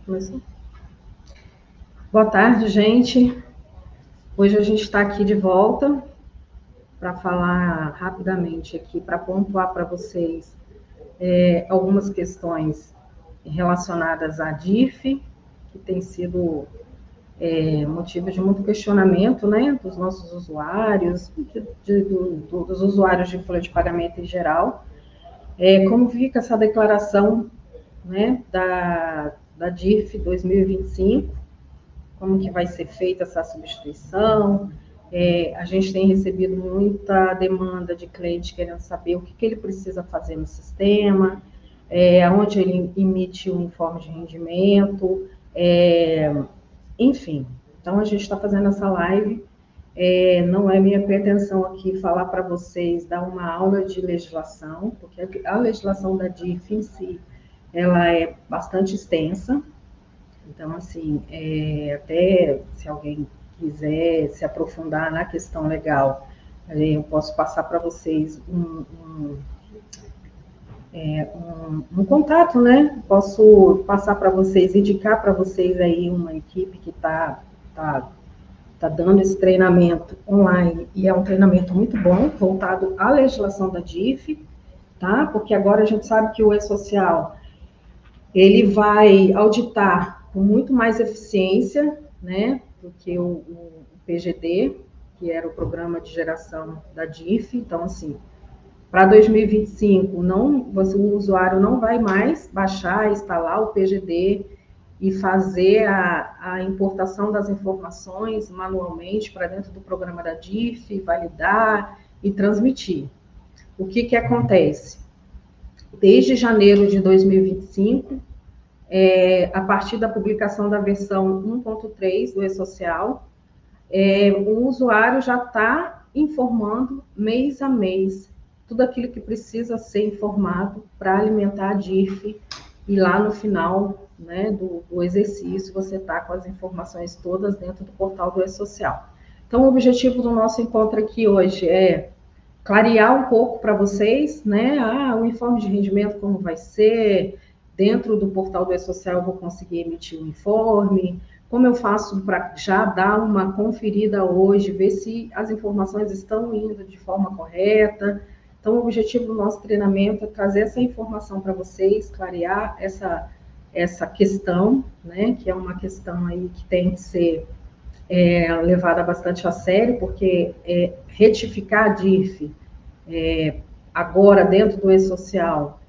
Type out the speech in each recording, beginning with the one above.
Começou? Boa tarde, gente. Hoje a gente está aqui de volta para falar rapidamente aqui, para pontuar para vocês algumas questões relacionadas à DIF, que tem sido motivo de muito questionamento, né, dos nossos usuários, dos usuários de folha de pagamento em geral. Como fica essa declaração, né, da DIF 2025? Como que vai ser feita essa substituição? A gente tem recebido muita demanda de cliente querendo saber o que ele precisa fazer no sistema, onde ele emite o informe de rendimento, enfim. Então, a gente está fazendo essa live. Não é minha pretensão aqui falar para vocês, dar uma aula de legislação, porque a legislação da DIF em si, ela é bastante extensa. Então, assim, até se alguém quiser se aprofundar na questão legal, eu posso passar para vocês um contato, né? Posso passar para vocês, indicar para vocês aí uma equipe que tá dando esse treinamento online, e é um treinamento muito bom, voltado à legislação da DIF, tá? Porque agora a gente sabe que o E-Social, ele vai auditar com muito mais eficiência, né, do que o PGD, que era o programa de geração da DIF. Então, assim, para 2025, o usuário não vai mais baixar, instalar o PGD e fazer a importação das informações manualmente para dentro do programa da DIF, validar e transmitir. O que acontece? Desde janeiro de 2025, a partir da publicação da versão 1.3 do E-Social, o usuário já está informando mês a mês tudo aquilo que precisa ser informado para alimentar a DIF, e lá no final, né, do exercício você está com as informações todas dentro do portal do E-Social. Então, o objetivo do nosso encontro aqui hoje é clarear um pouco para vocês, né? O informe de rendimento, como vai ser, dentro do portal do E-Social eu vou conseguir emitir um informe, como eu faço para já dar uma conferida hoje, ver se as informações estão indo de forma correta. Então, o objetivo do nosso treinamento é trazer essa informação para vocês, clarear essa questão, né? Que é uma questão aí que tem que ser levada bastante a sério, porque retificar a DIF agora dentro do E-Social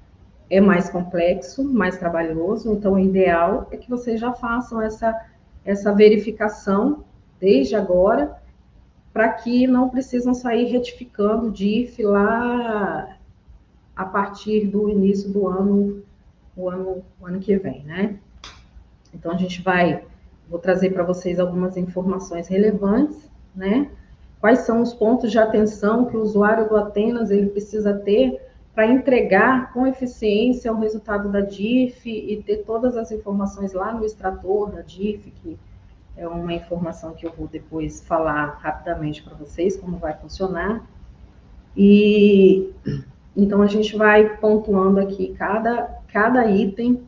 é mais complexo, mais trabalhoso. Então, o ideal é que vocês já façam essa verificação desde agora, para que não precisam sair retificando DIF lá a partir do início do ano, o ano que vem, né? Então, vou trazer para vocês algumas informações relevantes, né? Quais são os pontos de atenção que o usuário do Atenas ele precisa ter para entregar com eficiência o resultado da DIF e ter todas as informações lá no extrator da DIF, que é uma informação que eu vou depois falar rapidamente para vocês como vai funcionar. E então a gente vai pontuando aqui cada item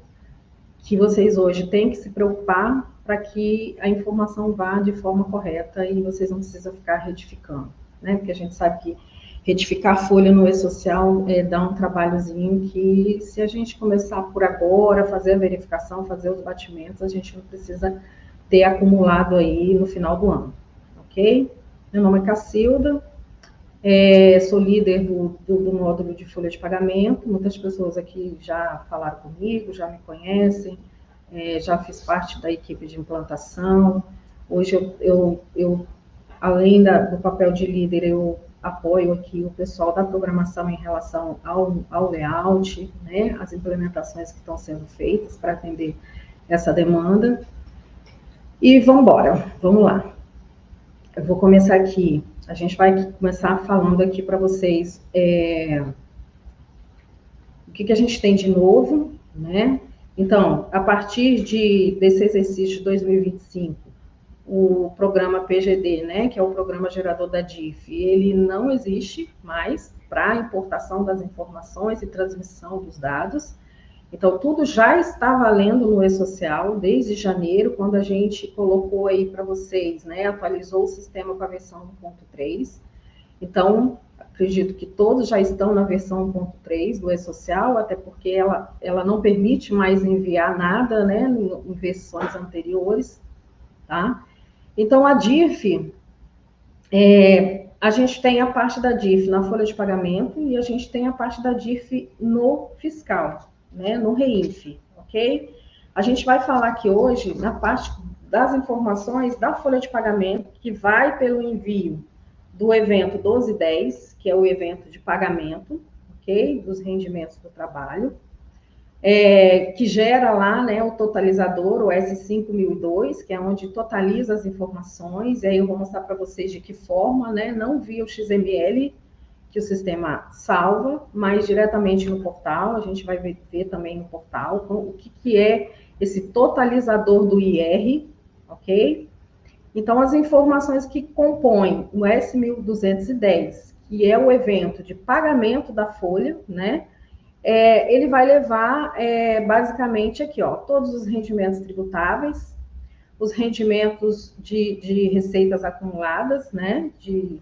que vocês hoje têm que se preocupar para que a informação vá de forma correta e vocês não precisam ficar retificando, né? Porque a gente sabe que retificar a folha no E-Social dá um trabalhozinho que, se a gente começar por agora, fazer a verificação, fazer os batimentos, a gente não precisa ter acumulado aí no final do ano, ok? Meu nome é Cacilda, sou líder do módulo de folha de pagamento. Muitas pessoas aqui já falaram comigo, já me conhecem, já fiz parte da equipe de implantação. Hoje, eu além do papel de líder, eu apoio aqui o pessoal da programação em relação ao layout, né, as implementações que estão sendo feitas para atender essa demanda. E vamos lá. Eu vou começar aqui. A gente vai começar falando aqui para vocês o que a gente tem de novo, né? Então, a partir desse exercício de 2025, o programa PGD, né, que é o programa gerador da DIF, ele não existe mais para importação das informações e transmissão dos dados. Então, tudo já está valendo no E-Social desde janeiro, quando a gente colocou aí para vocês, né, atualizou o sistema com a versão 1.3. Então, acredito que todos já estão na versão 1.3 do E-Social, até porque ela não permite mais enviar nada, né, em versões anteriores, tá? Então, a DIRF, a gente tem a parte da DIRF na folha de pagamento e a gente tem a parte da DIRF no fiscal, né, no REINF, ok? A gente vai falar aqui hoje na parte das informações da folha de pagamento, que vai pelo envio do evento 1210, que é o evento de pagamento, ok? Dos rendimentos do trabalho, que gera lá, né, o totalizador, o S5002, que é onde totaliza as informações, e aí eu vou mostrar para vocês de que forma, né, não via o XML, que o sistema salva, mas diretamente no portal, a gente vai ver também no portal o que é esse totalizador do IR, ok? Então, as informações que compõem o S1210, que é o evento de pagamento da folha, né? Ele vai levar, basicamente, aqui, ó, todos os rendimentos tributáveis, os rendimentos de receitas acumuladas, né? De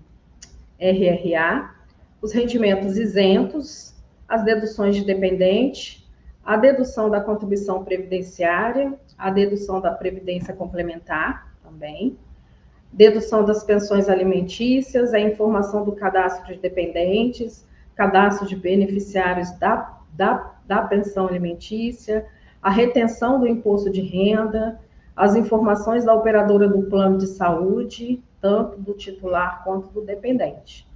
RRA, os rendimentos isentos, as deduções de dependente, a dedução da contribuição previdenciária, a dedução da previdência complementar também, dedução das pensões alimentícias, a informação do cadastro de dependentes, cadastro de beneficiários da pensão alimentícia, a retenção do imposto de renda, as informações da operadora do plano de saúde, tanto do titular quanto do dependente,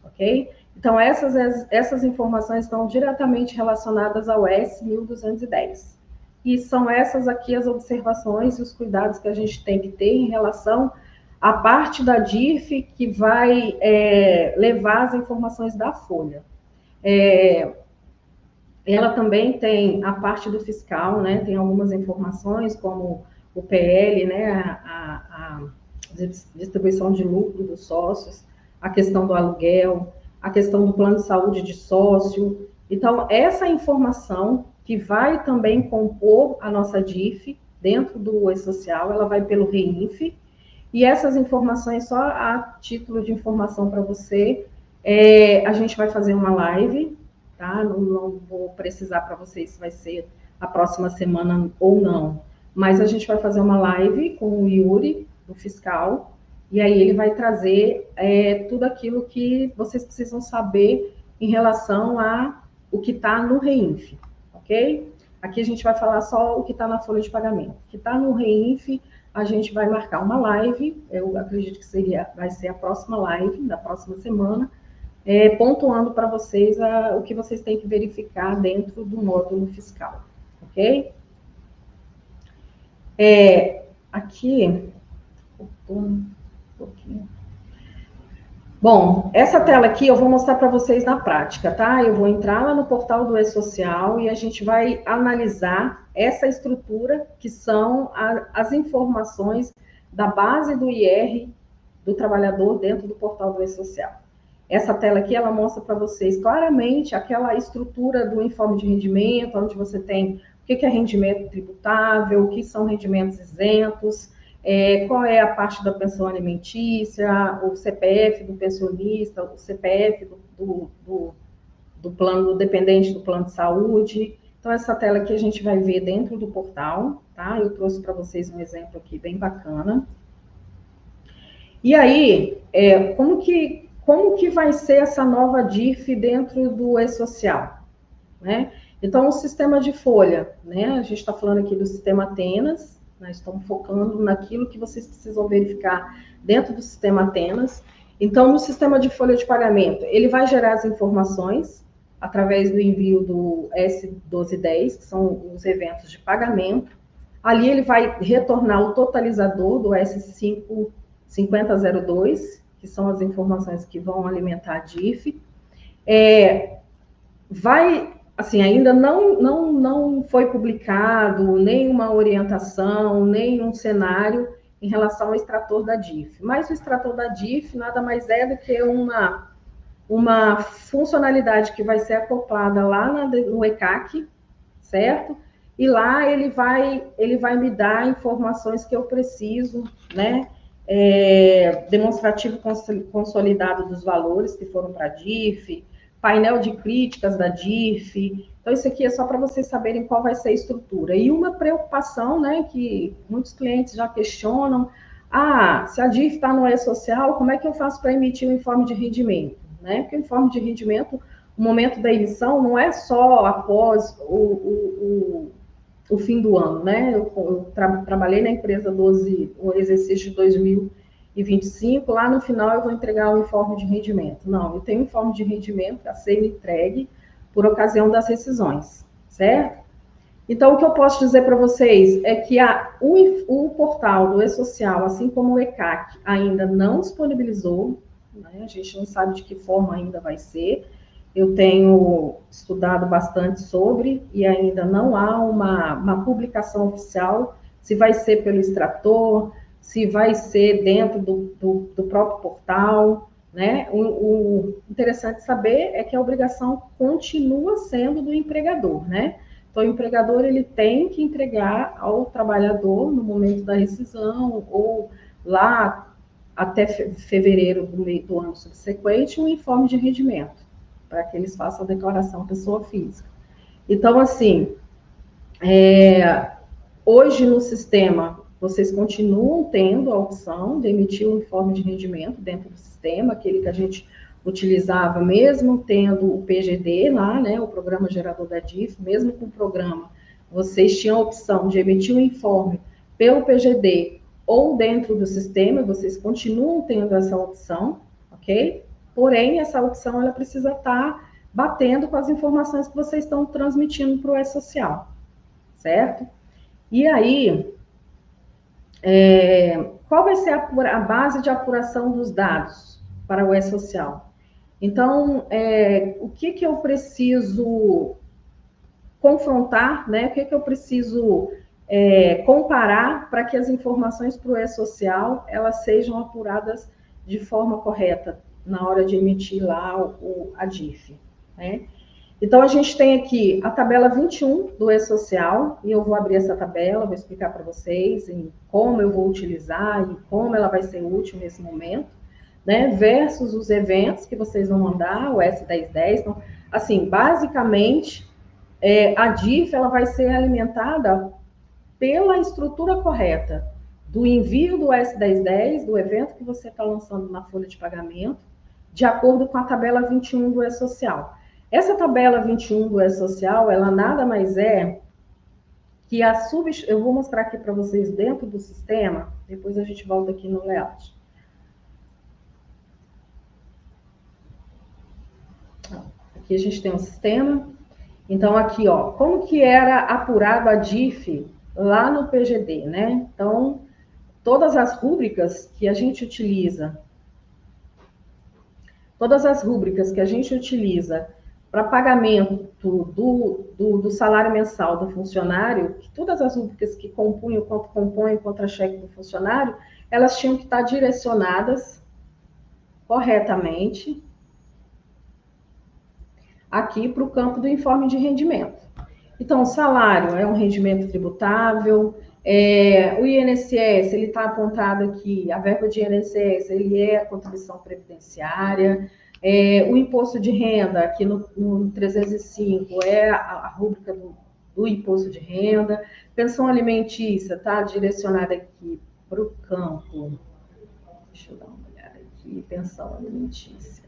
ok? Então, essas informações estão diretamente relacionadas ao S1210. E são essas aqui as observações e os cuidados que a gente tem que ter em relação à parte da DIRF que vai levar as informações da folha. Ela também tem a parte do fiscal, né? Tem algumas informações, como o PL, né? A distribuição de lucro dos sócios, a questão do aluguel, a questão do plano de saúde de sócio. Então, essa informação que vai também compor a nossa DIRF dentro do E-Social, ela vai pelo REINF, e essas informações, só a título de informação para você, a gente vai fazer uma live, tá? Não vou precisar para vocês se vai ser a próxima semana ou não, mas a gente vai fazer uma live com o Yuri, do fiscal, e aí ele vai trazer tudo aquilo que vocês precisam saber em relação a o que está no REINF, ok? Aqui a gente vai falar só o que está na folha de pagamento. O que está no REINF, a gente vai marcar uma live, eu acredito que vai ser a próxima live, da próxima semana, pontuando para vocês o que vocês têm que verificar dentro do módulo fiscal, ok? Aqui, um pouquinho. Bom, essa tela aqui eu vou mostrar para vocês na prática, tá? Eu vou entrar lá no portal do E-Social e a gente vai analisar essa estrutura, que são as informações da base do IR do trabalhador dentro do portal do E-Social. Essa tela aqui, ela mostra para vocês claramente aquela estrutura do informe de rendimento, onde você tem o que é rendimento tributável, o que são rendimentos isentos, qual é a parte da pensão alimentícia, o CPF do pensionista, o CPF do plano do dependente do plano de saúde. Então, essa tela aqui a gente vai ver dentro do portal, tá? Eu trouxe para vocês um exemplo aqui bem bacana. E aí, como que vai ser essa nova DIRF dentro do E-Social, né? Então, o sistema de folha, né? A gente está falando aqui do sistema Atenas, nós estamos focando naquilo que vocês precisam verificar dentro do sistema Atenas. Então, no sistema de folha de pagamento, ele vai gerar as informações através do envio do S1210, que são os eventos de pagamento. Ali ele vai retornar o totalizador do S5002, que são as informações que vão alimentar a DIRF. Assim, ainda não foi publicado nenhuma orientação, nenhum cenário em relação ao extrator da DIRF. Mas o extrator da DIRF nada mais é do que uma funcionalidade que vai ser acoplada lá no ECAC, certo? E lá ele vai me dar informações que eu preciso, né? Demonstrativo consolidado dos valores que foram para a DIF, painel de críticas da DIF. Então, isso aqui é só para vocês saberem qual vai ser a estrutura. E uma preocupação, né, que muitos clientes já questionam, se a DIF está no E-Social, como é que eu faço para emitir o informe de rendimento? Né? Porque o informe de rendimento, o momento da emissão, não é só após o fim do ano, né? Eu trabalhei na empresa 12, o exercício de 2025, lá no final eu vou entregar o informe de rendimento. Não, eu tenho um informe de rendimento a ser entregue por ocasião das rescisões, certo? Então, o que eu posso dizer para vocês é que o portal do E-Social, assim como o ECAC, ainda não disponibilizou, né? A gente não sabe de que forma ainda vai ser. Eu tenho estudado bastante sobre e ainda não há uma publicação oficial, se vai ser pelo extrator, se vai ser dentro do próprio portal, né? O interessante saber é que a obrigação continua sendo do empregador, né? Então, o empregador ele tem que entregar ao trabalhador no momento da rescisão ou lá até fevereiro do ano subsequente um informe de rendimento para que eles façam a declaração pessoa física. Então, assim, hoje no sistema, vocês continuam tendo a opção de emitir um informe de rendimento dentro do sistema, aquele que a gente utilizava, mesmo tendo o PGD lá, né, o Programa Gerador da DIF, mesmo com o programa, vocês tinham a opção de emitir um informe pelo PGD ou dentro do sistema, vocês continuam tendo essa opção, ok? Porém, essa opção ela precisa estar batendo com as informações que vocês estão transmitindo para o E-Social, certo? E aí, qual vai ser a base de apuração dos dados para o E-Social? Então, o que eu preciso confrontar, né? O que eu preciso comparar para que as informações para o E-Social elas sejam apuradas de forma correta na hora de emitir lá a DIF, né? Então, a gente tem aqui a tabela 21 do E-Social, e eu vou abrir essa tabela, vou explicar para vocês em como eu vou utilizar e como ela vai ser útil nesse momento, né? Versus os eventos que vocês vão mandar, o S1010. Então, assim, basicamente, a DIF ela vai ser alimentada pela estrutura correta do envio do S1010, do evento que você está lançando na folha de pagamento, de acordo com a tabela 21 do E-Social. Essa tabela 21 do E-Social, ela nada mais é que eu vou mostrar aqui para vocês dentro do sistema, depois a gente volta aqui no layout. Aqui a gente tem um sistema. Então, aqui, ó, como que era apurado a DIF lá no PGD, né? Então, todas as rúbricas que a gente utiliza para pagamento do salário mensal do funcionário, todas as rúbricas que compõem o contra-cheque do funcionário, elas tinham que estar direcionadas corretamente aqui para o campo do informe de rendimento. Então, o salário é um rendimento tributável, o INSS, ele está apontado aqui, a verba de INSS, ele é a contribuição previdenciária, o imposto de renda, aqui no 305, é a rúbrica do imposto de renda, pensão alimentícia, está direcionada aqui para o campo, deixa eu dar uma olhada aqui, pensão alimentícia.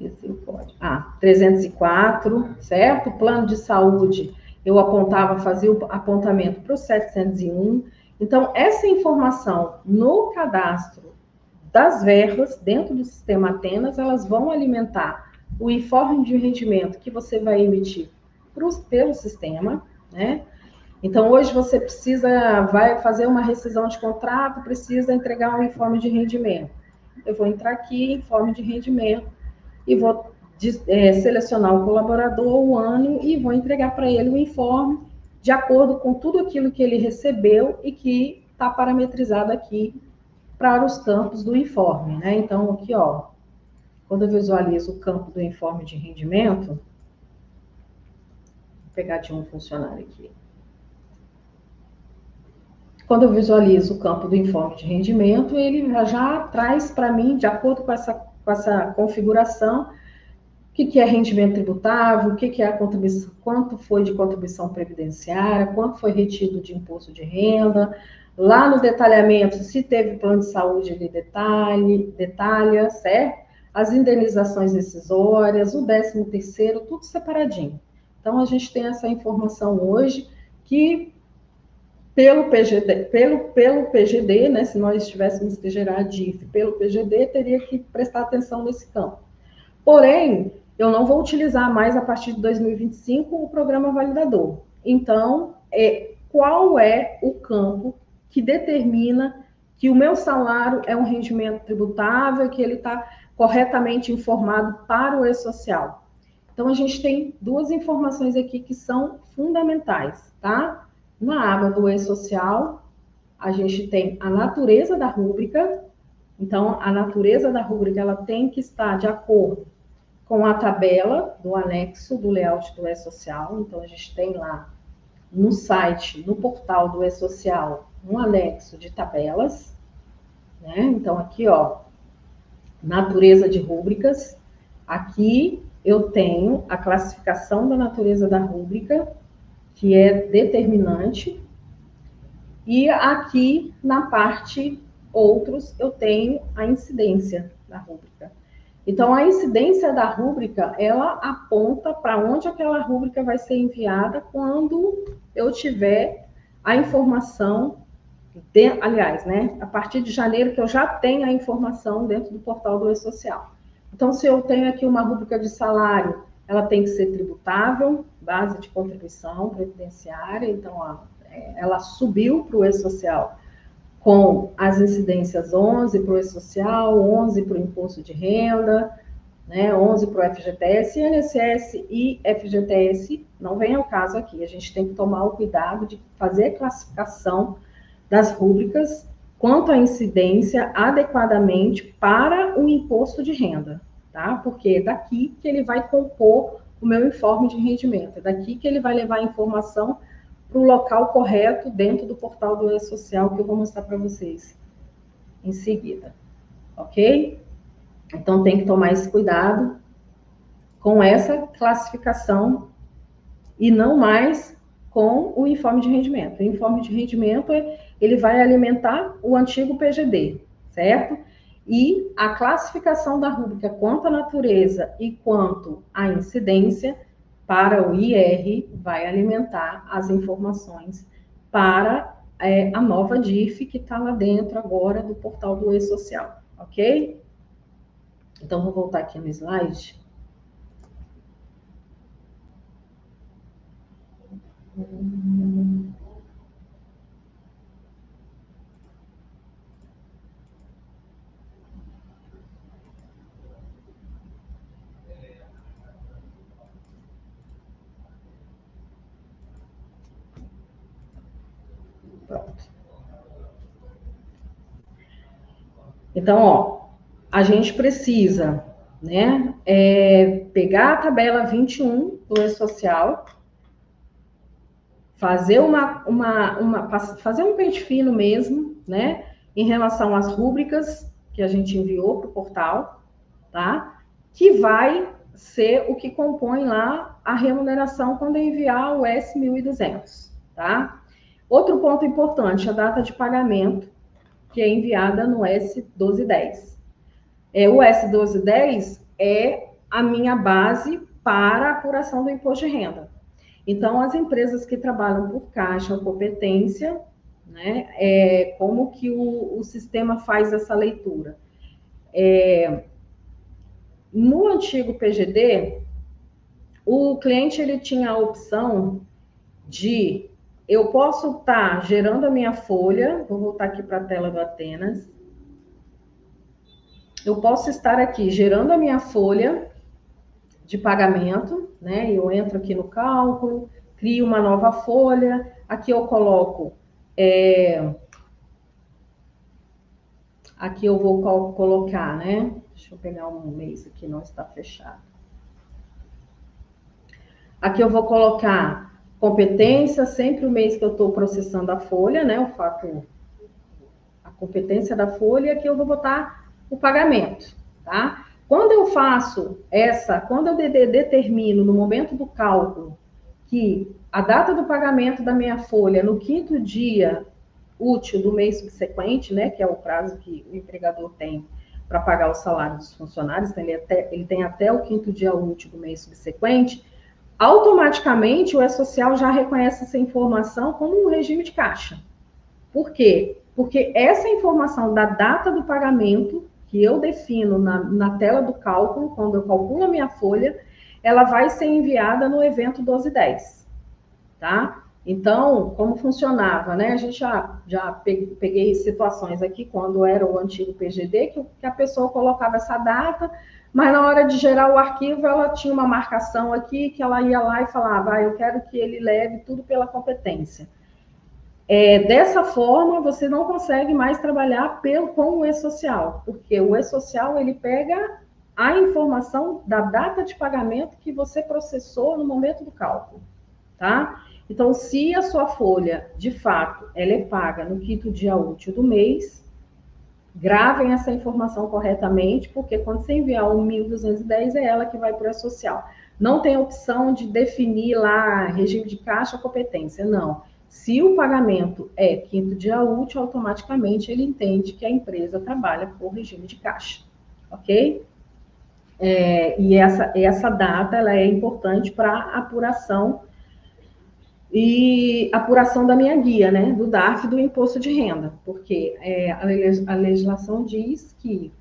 Esse pode. 304, certo? Plano de saúde, eu fazia o apontamento para o 701. Então, essa informação no cadastro das verbas, dentro do sistema Atenas, elas vão alimentar o informe de rendimento que você vai emitir pelo sistema, né? Então, hoje você vai fazer uma rescisão de contrato, precisa entregar um informe de rendimento. Eu vou entrar aqui, informe de rendimento, e vou selecionar o colaborador, o ano, e vou entregar para ele o informe de acordo com tudo aquilo que ele recebeu e que está parametrizado aqui para os campos do informe, né? Então, aqui, ó, quando eu visualizo o campo do informe de rendimento, pegar de um funcionário aqui. Quando eu visualizo o campo do informe de rendimento, ele já traz para mim, de acordo com essa configuração, o que é rendimento tributável, o que é a contribuição, quanto foi de contribuição previdenciária, quanto foi retido de imposto de renda. Lá no detalhamento, se teve plano de saúde, ele detalha, certo? As indenizações rescisórias, o 13º, tudo separadinho. Então, a gente tem essa informação hoje que pelo PGD, né, se nós tivéssemos que gerar DIF pelo PGD, teria que prestar atenção nesse campo. Porém, eu não vou utilizar mais, a partir de 2025, o programa validador. Então, qual é o campo que determina que o meu salário é um rendimento tributável, que ele está corretamente informado para o E-Social? Então, a gente tem duas informações aqui que são fundamentais, tá? Na aba do E-Social, a gente tem a natureza da rúbrica. Então, a natureza da rúbrica ela tem que estar de acordo com a tabela do anexo do layout do E-Social. Então, a gente tem lá no site, no portal do E-Social, um anexo de tabelas, né? Então, aqui, ó, natureza de rúbricas. Aqui eu tenho a classificação da natureza da rúbrica, que é determinante. E aqui, na parte outros, eu tenho a incidência da rúbrica. Então, a incidência da rúbrica, ela aponta para onde aquela rúbrica vai ser enviada quando eu tiver a informação, aliás, né, a partir de janeiro que eu já tenho a informação dentro do portal do E-Social. Então, se eu tenho aqui uma rúbrica de salário, ela tem que ser tributável, base de contribuição previdenciária, então, ó, ela subiu para o E-Social com as incidências 11 para o E-Social, 11 para o imposto de renda, né, 11 para o FGTS, INSS e FGTS não vem ao caso aqui. A gente tem que tomar o cuidado de fazer a classificação das rúbricas quanto à incidência adequadamente para o imposto de renda, tá? Porque é daqui que ele vai compor o meu informe de rendimento, é daqui que ele vai levar a informação para o local correto dentro do portal do E-Social, que eu vou mostrar para vocês em seguida, ok? Então, tem que tomar esse cuidado com essa classificação e não mais com o informe de rendimento. O informe de rendimento, ele vai alimentar o antigo PGD, certo? E a classificação da rúbrica quanto à natureza e quanto à incidência para o IR vai alimentar as informações para a nova DIF que está lá dentro agora do portal do E-Social, ok? Então, vou voltar aqui no slide. Pronto. Então, ó, a gente precisa, né, pegar a tabela 21 do E-Social, fazer fazer um pente fino mesmo, né, em relação às rúbricas que a gente enviou para o portal, tá? Que vai ser o que compõe lá a remuneração quando eu enviar o S1200, tá? Outro ponto importante, a data de pagamento, que é enviada no S1210. O S1210 é a minha base para a apuração do imposto de renda. Então, as empresas que trabalham por caixa ou competência, né, como que o sistema faz essa leitura? No antigo PGD, o cliente ele tinha a opção de eu posso estar gerando a minha folha, vou voltar aqui para a tela do Atenas, eu posso estar aqui gerando a minha folha de pagamento, né? Eu entro aqui no cálculo, crio uma nova folha, aqui eu coloco, aqui eu vou colocar, né? Deixa eu pegar um mês aqui, não está fechado. Aqui eu vou colocar competência, sempre o mês que eu estou processando a folha, né? Eu faço a competência da folha, que eu vou botar o pagamento, tá? Quando eu faço quando eu determino no momento do cálculo que a data do pagamento da minha folha no 5º dia útil do mês subsequente, né, que é o prazo que o empregador tem para pagar o salário dos funcionários, então ele tem até o 5º dia útil do mês subsequente, automaticamente o E-Social já reconhece essa informação como um regime de caixa. Por quê? Porque essa informação da data do pagamento, que eu defino na tela do cálculo, quando eu calculo a minha folha, ela vai ser enviada no evento 1210, tá? Então, como funcionava, né? A gente já peguei situações aqui, quando era o antigo PGD, que a pessoa colocava essa data, mas na hora de gerar o arquivo, ela tinha uma marcação aqui, que ela ia lá e falava, eu quero que ele leve tudo pela competência. Dessa forma, você não consegue mais trabalhar com o E-Social, porque o E-Social, ele pega a informação da data de pagamento que você processou no momento do cálculo, tá? Então, se a sua folha, de fato, ela é paga no 5º dia útil do mês, gravem essa informação corretamente, porque quando você enviar o 1.210, é ela que vai para o E-Social. Não tem opção de definir lá regime de caixa ou competência, não. Se o pagamento é 5º dia útil, automaticamente ele entende que a empresa trabalha por regime de caixa, ok? E essa data ela é importante para apuração da minha guia, né, do DARF, do imposto de renda, porque a legislação diz que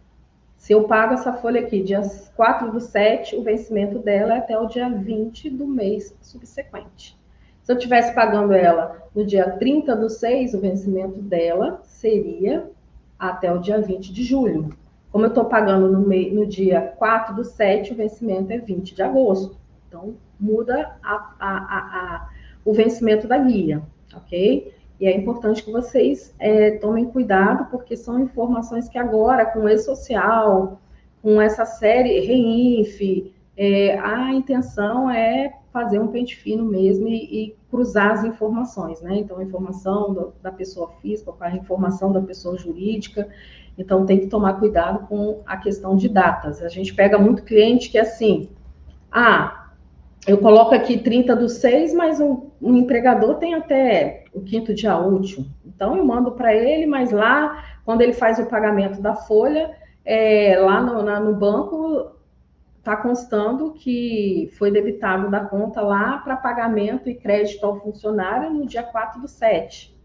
se eu pago essa folha aqui, dia 4/7, o vencimento dela é até o dia 20 do mês subsequente. Se eu estivesse pagando ela no dia 30/6, o vencimento dela seria até o dia 20 de julho. Como eu estou pagando no dia 4/7, o vencimento é 20 de agosto. Então, muda o vencimento da guia, ok? E é importante que vocês tomem cuidado, porque são informações que agora, com o E-Social, com essa série REINF, a intenção é fazer um pente fino mesmo e cruzar as informações, né? Então, a informação da pessoa física com a informação da pessoa jurídica. Então, tem que tomar cuidado com a questão de datas. A gente pega muito cliente que é assim, eu coloco aqui 30/6, mas o empregador tem até o 5º dia útil. Então, eu mando para ele, mas lá, quando ele faz o pagamento da folha, lá no banco, está constando que foi debitado da conta lá para pagamento e crédito ao funcionário no dia 4/7,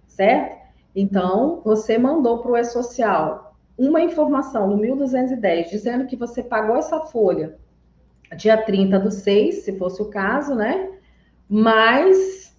certo? Então, você mandou para o E-Social uma informação no 1.210, dizendo que você pagou essa folha dia 30/6, se fosse o caso, né? Mas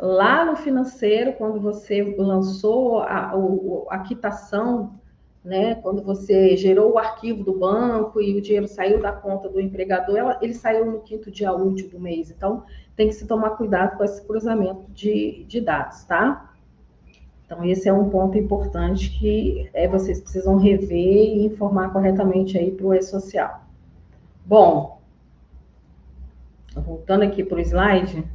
lá no financeiro, quando você lançou a quitação, né? Quando você gerou o arquivo do banco e o dinheiro saiu da conta do empregador, ele saiu no 5º dia útil do mês. Então, tem que se tomar cuidado com esse cruzamento de dados, tá? Então, esse é um ponto importante que vocês precisam rever e informar corretamente aí para o E-Social. Bom, voltando aqui para o slide.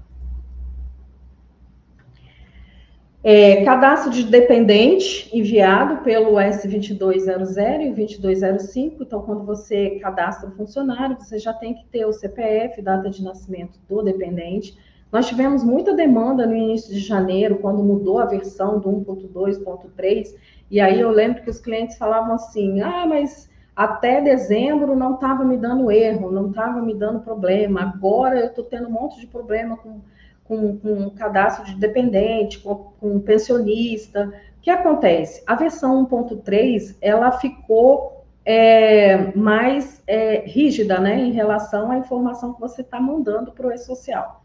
Cadastro de dependente enviado pelo S2200 e 2205. Então, quando você cadastra o funcionário, você já tem que ter o CPF, data de nascimento do dependente. Nós tivemos muita demanda no início de janeiro, quando mudou a versão do 1.2.3, e aí eu lembro que os clientes falavam assim, mas até dezembro não estava me dando erro, não estava me dando problema, agora eu estou tendo um monte de problema com cadastro de dependente, com pensionista. O que acontece? A versão 1.3, ela ficou mais rígida, né, em relação à informação que você está mandando para o E-Social.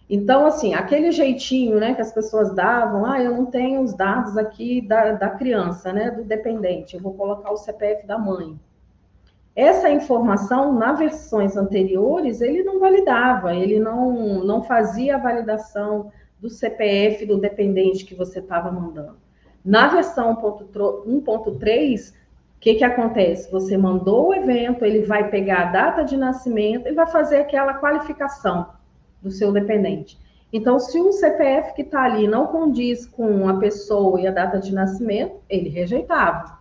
Então, assim, aquele jeitinho, né, que as pessoas davam, eu não tenho os dados aqui da criança, né, do dependente, eu vou colocar o CPF da mãe. Essa informação, nas versões anteriores, ele não validava, ele não fazia a validação do CPF do dependente que você estava mandando. Na versão 1.3, o que acontece? Você mandou o evento, ele vai pegar a data de nascimento e vai fazer aquela qualificação. do seu dependente. Então, se o CPF que está ali não condiz com a pessoa e a data de nascimento, ele rejeitava,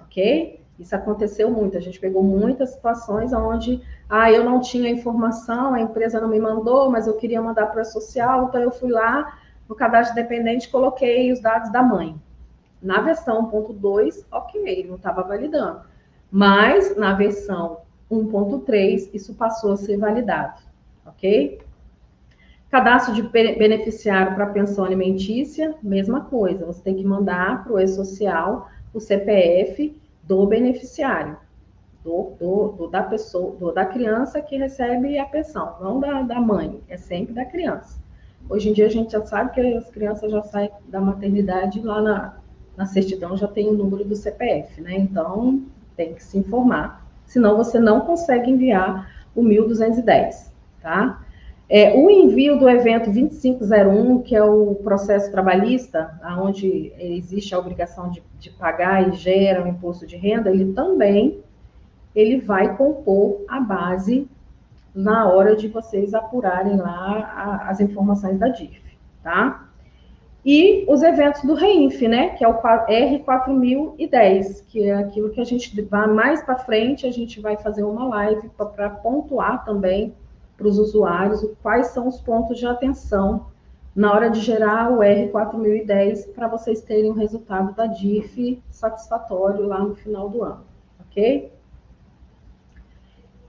ok? Isso aconteceu muito, a gente pegou muitas situações onde, eu não tinha informação, a empresa não me mandou, mas eu queria mandar para a social, então eu fui lá no cadastro dependente, coloquei os dados da mãe. Na versão 1.2, ok, ele não estava validando. Mas na versão 1.3, isso passou a ser validado, ok? Cadastro de beneficiário para pensão alimentícia, mesma coisa. Você tem que mandar para o e-social o CPF do beneficiário, da pessoa, da criança que recebe a pensão, não da mãe, é sempre da criança. Hoje em dia a gente já sabe que as crianças já saem da maternidade lá na certidão já tem o número do CPF, né? Então tem que se informar, senão você não consegue enviar o 1210, tá? O envio do evento 2501, que é o processo trabalhista, onde existe a obrigação de pagar e gera o imposto de renda, ele vai compor a base na hora de vocês apurarem lá as informações da DIF, tá? E os eventos do REINF, né, que é o R4010, que é aquilo que a gente vai mais para frente, a gente vai fazer uma live para pontuar também para os usuários quais são os pontos de atenção na hora de gerar o R4010 para vocês terem o resultado da DIF satisfatório lá no final do ano, ok?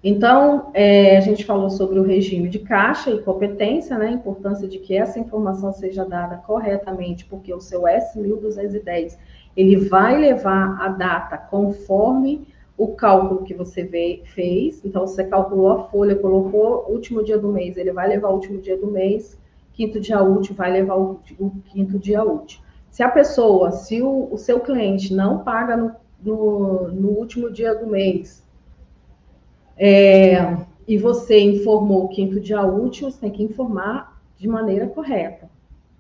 Então, a gente falou sobre o regime de caixa e competência, né? A importância de que essa informação seja dada corretamente, porque o seu S1210, ele vai levar a data conforme o cálculo que você fez. Então, você calculou a folha, colocou o último dia do mês, ele vai levar o último dia do mês, quinto dia útil vai levar o quinto dia útil. Se a pessoa, se o seu cliente não paga no último dia do mês, e você informou o quinto dia útil, você tem que informar de maneira correta,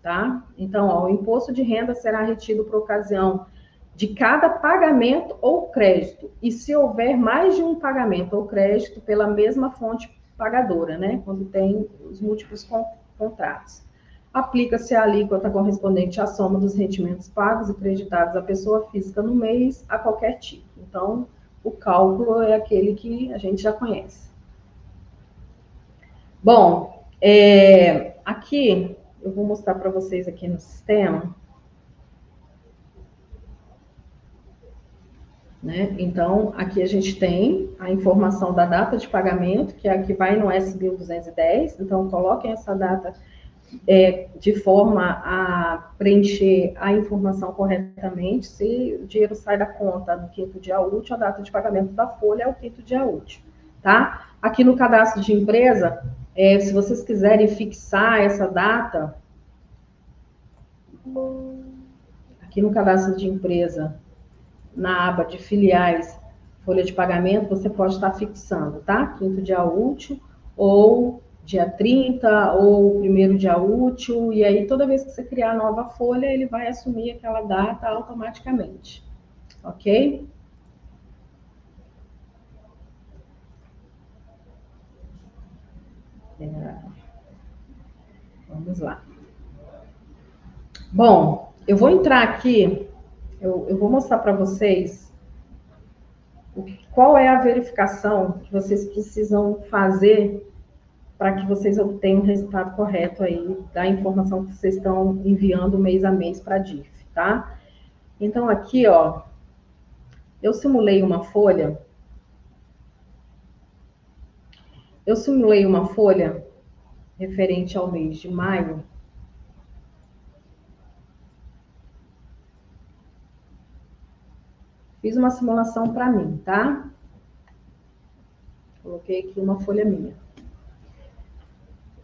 tá? Então, o imposto de renda será retido por ocasião de cada pagamento ou crédito, e se houver mais de um pagamento ou crédito pela mesma fonte pagadora, né? Quando tem os múltiplos contratos. Aplica-se a alíquota correspondente à soma dos rendimentos pagos e creditados à pessoa física no mês, a qualquer tipo. Então, o cálculo é aquele que a gente já conhece. Bom, aqui eu vou mostrar para vocês aqui no sistema, né? Então, aqui a gente tem a informação da data de pagamento, que é a que vai no S1210. Então, coloquem essa data de forma a preencher a informação corretamente. Se o dinheiro sai da conta no quinto dia útil, a data de pagamento da folha é o quinto dia útil, tá? Aqui no cadastro de empresa, se vocês quiserem fixar essa data, aqui no cadastro de empresa, na aba de filiais, folha de pagamento, você pode estar fixando, tá? Quinto dia útil, ou dia 30, ou primeiro dia útil, e aí toda vez que você criar a nova folha, ele vai assumir aquela data automaticamente, ok? Vamos lá. Bom, eu vou entrar aqui, eu vou mostrar para vocês qual é a verificação que vocês precisam fazer para que vocês obtenham o resultado correto aí da informação que vocês estão enviando mês a mês para a DIF, tá? Então, aqui, ó, eu simulei uma folha referente ao mês de maio. Fiz uma simulação para mim, tá? Coloquei aqui uma folha minha.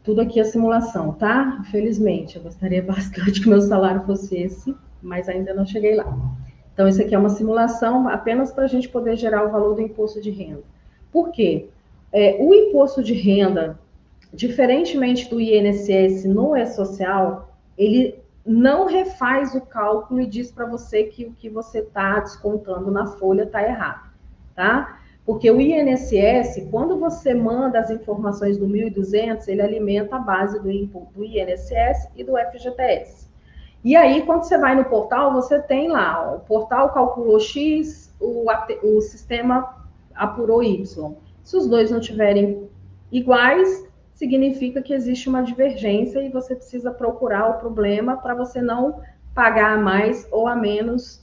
Tudo aqui é simulação, tá? Infelizmente, eu gostaria bastante que meu salário fosse esse, mas ainda não cheguei lá. Então, isso aqui é uma simulação apenas para a gente poder gerar o valor do imposto de renda. Por quê? O imposto de renda, diferentemente do INSS no E-Social, ele não refaz o cálculo e diz para você que o que você está descontando na folha está errado, tá? Porque o INSS, quando você manda as informações do 1.200, ele alimenta a base do INSS e do FGTS. E aí, quando você vai no portal, você tem lá, ó, o portal calculou X, o sistema apurou Y. Se os dois não tiverem iguais, significa que existe uma divergência e você precisa procurar o problema para você não pagar a mais ou a menos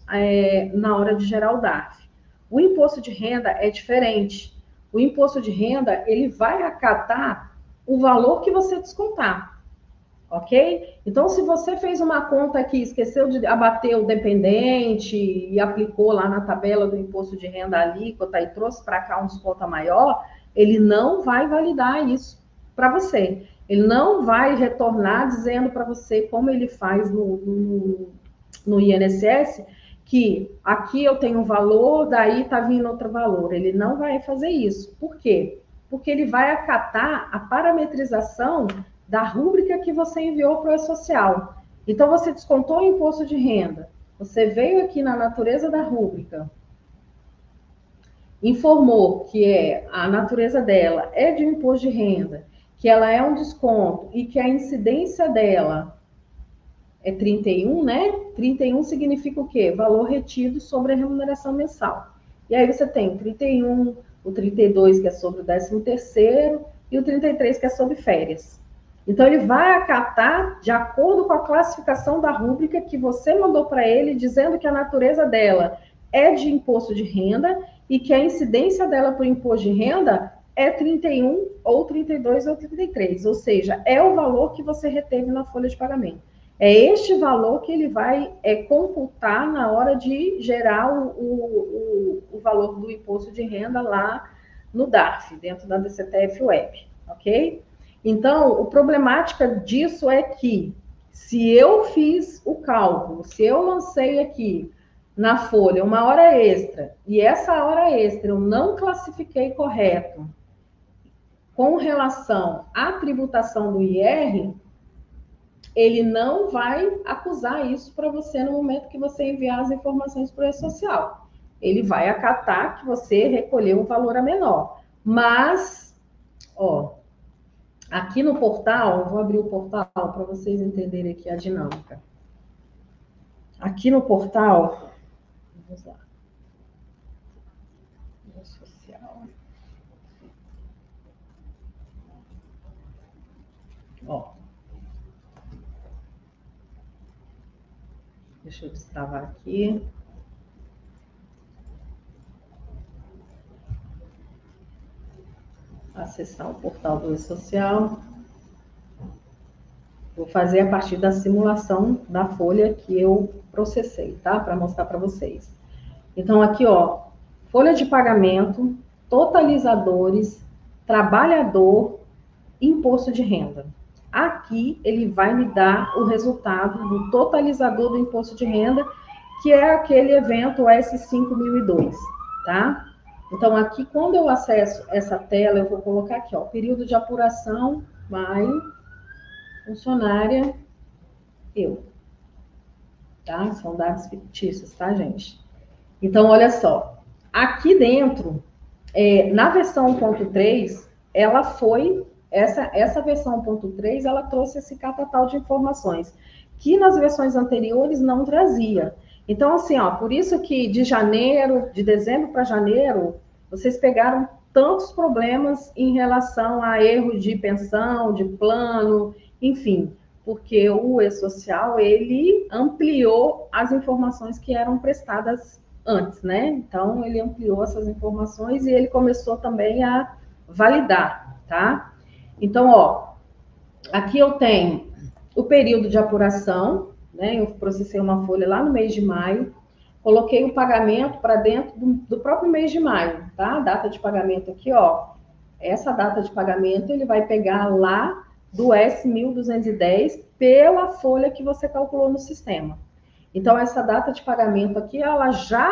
na hora de gerar o DARF. O imposto de renda é diferente. O imposto de renda, ele vai acatar o valor que você descontar. Ok? Então, se você fez uma conta aqui, esqueceu de abater o dependente e aplicou lá na tabela do imposto de renda a alíquota e trouxe para cá um desconto maior, ele não vai validar isso para você. Ele não vai retornar dizendo para você, como ele faz no INSS, que aqui eu tenho um valor, daí está vindo outro valor. Ele não vai fazer isso. Por quê? Porque ele vai acatar a parametrização da rúbrica que você enviou para o E-Social. Então, você descontou o imposto de renda, você veio aqui na natureza da rúbrica, informou que a natureza dela é de um imposto de renda, que ela é um desconto e que a incidência dela é 31, né? 31 significa o quê? Valor retido sobre a remuneração mensal. E aí você tem o 31, o 32, que é sobre o 13º, e o 33, que é sobre férias. Então, ele vai acatar de acordo com a classificação da rúbrica que você mandou para ele, dizendo que a natureza dela é de imposto de renda e que a incidência dela por imposto de renda é 31, ou 32, ou 33. Ou seja, é o valor que você reteve na folha de pagamento. É este valor que ele vai computar na hora de gerar o valor do imposto de renda lá no DARF, dentro da DCTF Web, ok? Então, a problemática disso é que, se eu fiz o cálculo, se eu lancei aqui na folha uma hora extra, e essa hora extra eu não classifiquei correto com relação à tributação do IR, ele não vai acusar isso para você no momento que você enviar as informações para o E-Social. Ele vai acatar que você recolheu um valor a menor. Mas, ó, aqui no portal, vou abrir o portal para vocês entenderem aqui a dinâmica. Aqui no portal, vamos lá. E-Social. Ó. Deixa eu destravar aqui. Acessar o portal do E-Social. Vou fazer a partir da simulação da folha que eu processei, tá? Para mostrar para vocês. Então, aqui, ó, folha de pagamento, totalizadores, trabalhador, imposto de renda. Aqui, ele vai me dar o resultado do totalizador do imposto de renda, que é aquele evento S5002, tá? Então, aqui, quando eu acesso essa tela, eu vou colocar aqui, ó, período de apuração, maio, funcionária, eu. Tá? São dados fictícios, tá, gente? Então, olha só. Aqui dentro, na versão 1.3, ela foi... Essa versão 1.3, ela trouxe esse catatal de informações, que nas versões anteriores não trazia. Então, assim, ó, por isso que de dezembro para janeiro, vocês pegaram tantos problemas em relação a erro de pensão, de plano, enfim, porque o E-Social, ele ampliou as informações que eram prestadas antes, né? Então, ele ampliou essas informações e ele começou também a validar, tá? Então, ó, aqui eu tenho o período de apuração, né? Eu processei uma folha lá no mês de maio, coloquei o pagamento para dentro do próprio mês de maio, tá? A data de pagamento aqui, ó. Essa data de pagamento ele vai pegar lá do S1210 pela folha que você calculou no sistema. Então, essa data de pagamento aqui, ela já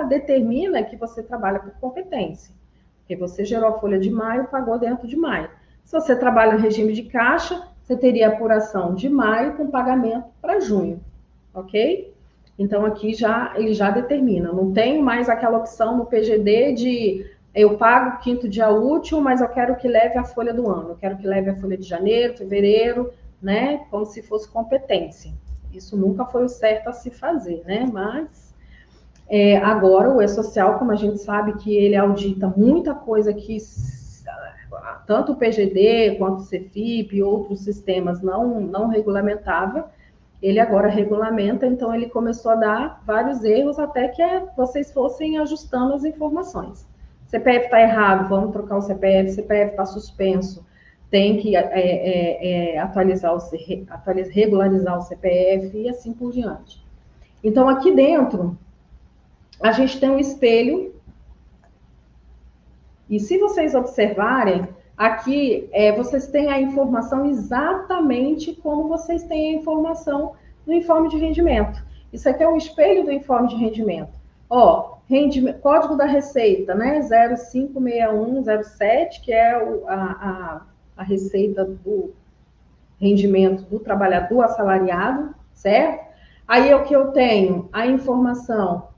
determina que você trabalha por competência. Porque você gerou a folha de maio, pagou dentro de maio. Se você trabalha no regime de caixa, você teria apuração de maio com pagamento para junho, ok? Então, aqui ele já determina. Não tem mais aquela opção no PGD de eu pago quinto dia útil, mas eu quero que leve a folha do ano. Eu quero que leve a folha de janeiro, fevereiro, né? Como se fosse competência. Isso nunca foi o certo a se fazer, né? Mas agora o E-Social, como a gente sabe que ele audita muita coisa que tanto o PGD quanto o Cefip e outros sistemas não regulamentavam, ele agora regulamenta, então ele começou a dar vários erros até que vocês fossem ajustando as informações. CPF está errado, vamos trocar o CPF, CPF está suspenso, tem que regularizar o CPF e assim por diante. Então, aqui dentro, a gente tem um espelho, e se vocês observarem, aqui vocês têm a informação exatamente como vocês têm a informação no informe de rendimento. Isso aqui é um espelho do informe de rendimento. Ó, código da Receita, né? 056107, que é a receita do rendimento do trabalhador assalariado, certo? Aí o que eu tenho? A informação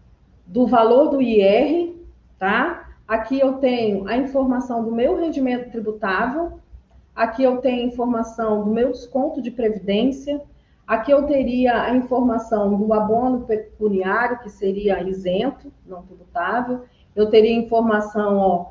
do valor do IR, tá? Aqui eu tenho a informação do meu rendimento tributável, aqui eu tenho a informação do meu desconto de previdência, aqui eu teria a informação do abono pecuniário, que seria isento, não tributável, eu teria informação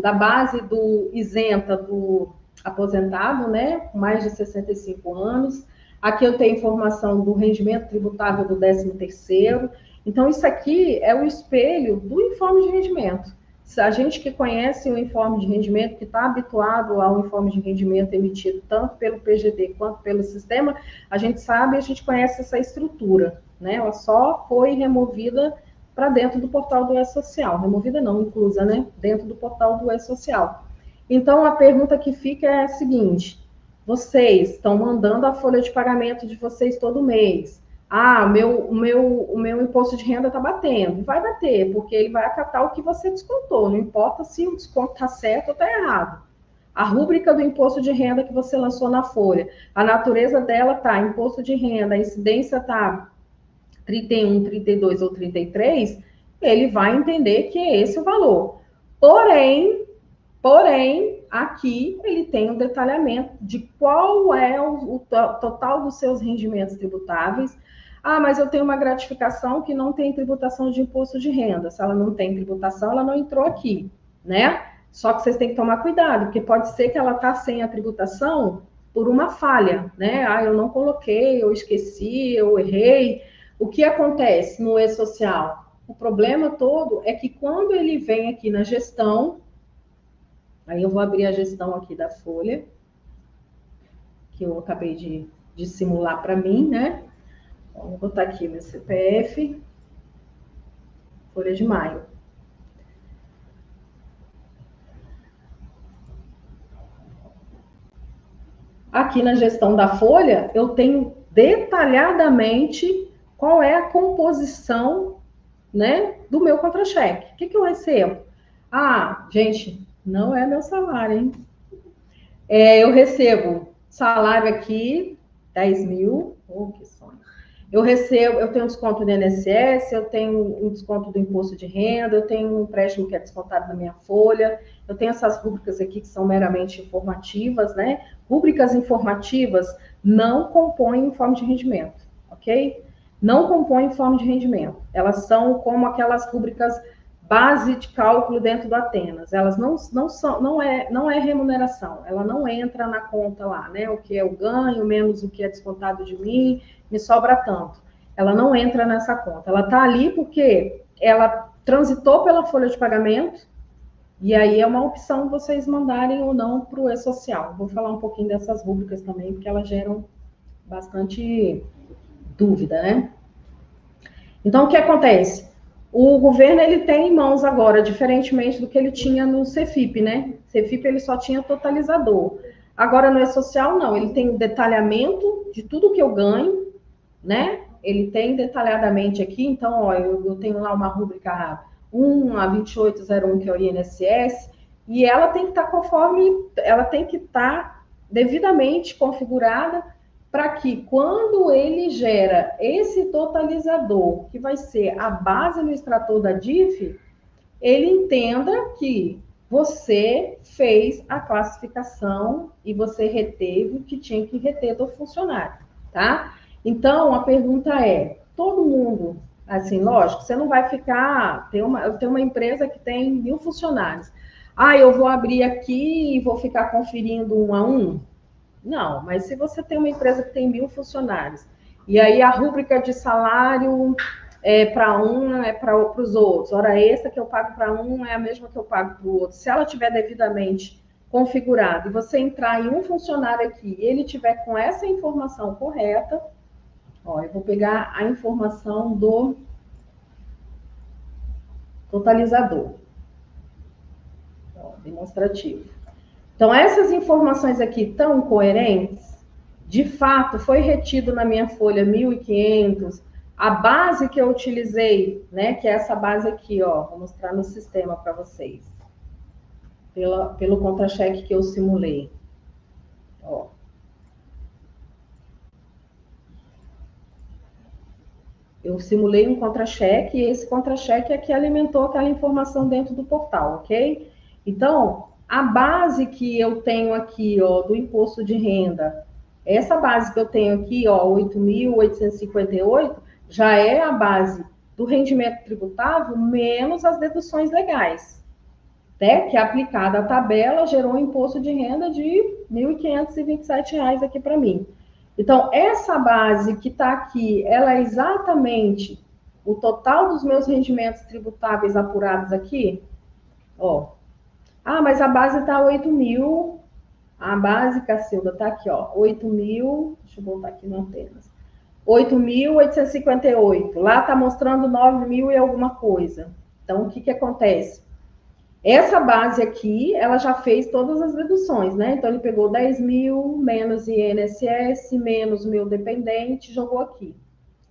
da base do isenta do aposentado, né, com mais de 65 anos, aqui eu tenho informação do rendimento tributável do 13º, então, isso aqui é o espelho do informe de rendimento. Se a gente que conhece o informe de rendimento, que está habituado ao informe de rendimento emitido tanto pelo PGD quanto pelo sistema, a gente sabe, a gente conhece essa estrutura, né? Ela só foi removida para dentro do portal do E-Social. Removida não, inclusa, né? Dentro do portal do E-Social. Então, a pergunta que fica é a seguinte: vocês estão mandando a folha de pagamento de vocês todo mês. O meu imposto de renda está batendo. Vai bater, porque ele vai acatar o que você descontou. Não importa se o desconto está certo ou está errado. A rúbrica do imposto de renda que você lançou na folha, a natureza dela está imposto de renda, a incidência está 31, 32 ou 33, ele vai entender que é esse o valor. Porém, aqui ele tem um detalhamento de qual é o total dos seus rendimentos tributáveis. Mas eu tenho uma gratificação que não tem tributação de imposto de renda. Se ela não tem tributação, ela não entrou aqui, né? Só que vocês têm que tomar cuidado, porque pode ser que ela está sem a tributação por uma falha, né? Eu não coloquei, eu esqueci, eu errei. O que acontece no E-Social? O problema todo é que quando ele vem aqui na gestão, aí eu vou abrir a gestão aqui da folha, que eu acabei de simular para mim, né? Vou botar aqui meu CPF, folha de maio. Aqui na gestão da folha, eu tenho detalhadamente qual é a composição, né, do meu contra-cheque. O que eu recebo? Gente, não é meu salário, hein? Eu recebo salário aqui, 10 mil, que sonho. Eu tenho desconto do INSS, eu tenho um desconto do imposto de renda, eu tenho um empréstimo que é descontado na minha folha, eu tenho essas rúbricas aqui que são meramente informativas, né? Rúbricas informativas não compõem informe de rendimento, ok? Não compõem informe de rendimento. Elas são como aquelas rúbricas base de cálculo dentro do Atenas. Elas não é remuneração, ela não entra na conta lá, né? O que é o ganho, menos o que é descontado de mim, me sobra tanto. Ela não entra nessa conta. Ela está ali porque ela transitou pela folha de pagamento, e aí é uma opção vocês mandarem ou não para o E-Social. Vou falar um pouquinho dessas rúbricas também, porque elas geram bastante dúvida, né? Então, o que acontece? O governo ele tem em mãos agora, diferentemente do que ele tinha no Cefip, né? Cefip ele só tinha totalizador. Agora no E-Social não, ele tem detalhamento de tudo que eu ganho, né? Ele tem detalhadamente aqui, então, eu tenho lá uma rúbrica 1 a 2801, que é o INSS, e ela tem que estar devidamente configurada para que quando ele gera esse totalizador, que vai ser a base no extrator da DIF, ele entenda que você fez a classificação e você reteve o que tinha que reter do funcionário, tá? Então, a pergunta é, todo mundo, assim, lógico, você não vai ficar, eu tenho uma empresa que tem 1000 funcionários. Ah, eu vou abrir aqui e vou ficar conferindo um a um? Não, mas se você tem uma empresa que tem 1000 funcionários, e aí a rúbrica de salário é para um, é para os outros, hora extra que eu pago para um é a mesma que eu pago para o outro. Se ela tiver devidamente configurado e você entrar em um funcionário aqui e ele tiver com essa informação correta, ó, eu vou pegar a informação do totalizador, ó, demonstrativo. Então, essas informações aqui estão coerentes? De fato, foi retido na minha folha 1.500, a base que eu utilizei, né, que é essa base aqui, ó, vou mostrar no sistema para vocês, pelo contra-cheque que eu simulei. Ó. Eu simulei um contra-cheque e esse contra-cheque é que alimentou aquela informação dentro do portal, ok? Então, a base que eu tenho aqui, ó, do imposto de renda, essa base que eu tenho aqui, ó, 8.858, já é a base do rendimento tributável menos as deduções legais, né? Que aplicada a tabela gerou um imposto de renda de R$ 1.527 aqui para mim. Então, essa base que está aqui, ela é exatamente o total dos meus rendimentos tributáveis apurados aqui, ó. Ah, mas a base está 8.000, a base, Cacilda, está aqui, ó, 8.000, deixa eu voltar aqui no Atenas, 8.858, lá está mostrando 9.000 e alguma coisa. Então, o que que acontece? Essa base aqui, ela já fez todas as deduções, né? Então, ele pegou 10.000, menos INSS, menos meu dependente, jogou aqui,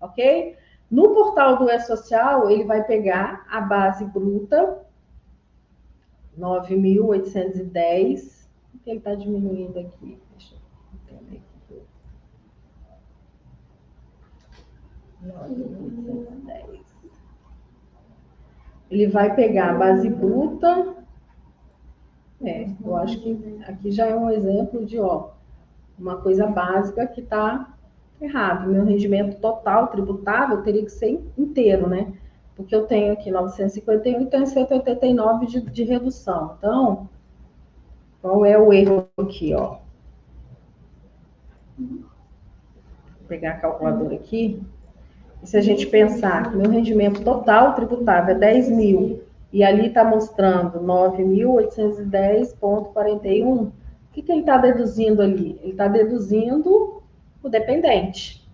ok? No portal do E-Social, ele vai pegar a base bruta, 9.810, que ele está diminuindo aqui. Deixa eu entender aqui. 9.810. Ele vai pegar a base bruta. Eu acho que aqui já é um exemplo de, ó, uma coisa básica que está errado. Meu rendimento total tributável teria que ser inteiro, né? Porque eu tenho aqui 951 e tenho 189 de redução. Então, qual é o erro aqui, ó? Vou pegar a calculadora aqui. E se a gente pensar que meu rendimento total tributável é 10.000 e ali está mostrando 9.810,41, o que ele está deduzindo ali? Ele está deduzindo o dependente.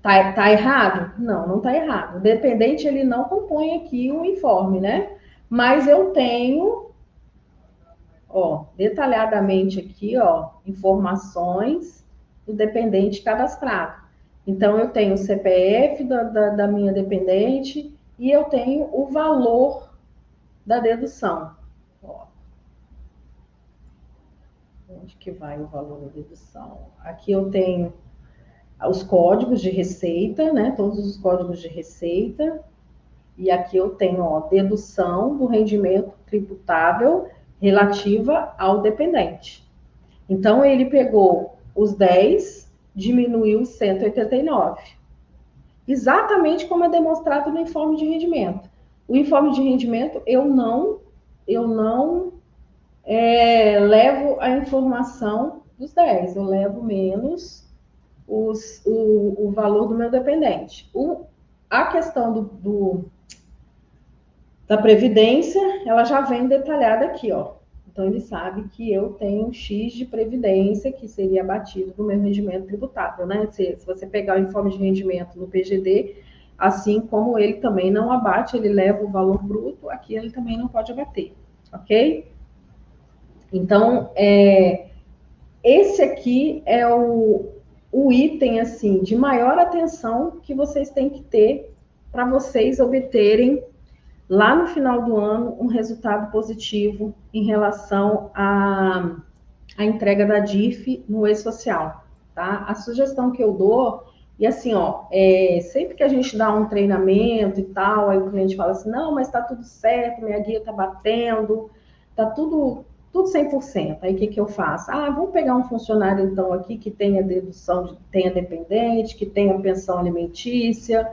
Tá errado? Não, não tá errado. O dependente, ele não compõe aqui o informe, né? Mas eu tenho, ó, detalhadamente aqui, ó, informações do dependente cadastrado. Então, eu tenho o CPF da minha dependente e eu tenho o valor da dedução. Ó. Onde que vai o valor da dedução? Aqui eu tenho os códigos de receita, né? Todos os códigos de receita. E aqui eu tenho, ó, dedução do rendimento tributável relativa ao dependente. Então, ele pegou os 10, diminuiu os 189. Exatamente como é demonstrado no informe de rendimento. O informe de rendimento, eu não levo a informação dos 10, eu levo menos o valor do meu dependente. A questão da previdência, ela já vem detalhada aqui, ó. Então, ele sabe que eu tenho um X de previdência que seria abatido do meu rendimento tributável, né? Se você pegar o informe de rendimento no PGD, assim como ele também não abate, ele leva o valor bruto, aqui ele também não pode abater, ok? Então, esse aqui é o item, assim, de maior atenção que vocês têm que ter para vocês obterem lá no final do ano um resultado positivo em relação à entrega da DIF no E-Social, tá? A sugestão que eu dou, e assim, ó, sempre que a gente dá um treinamento e tal, aí o cliente fala assim, não, mas tá tudo certo, minha guia tá batendo, tá tudo 100%. Aí o que eu faço? Ah, vamos pegar um funcionário então aqui que tenha dedução, tenha dependente, que tenha pensão alimentícia,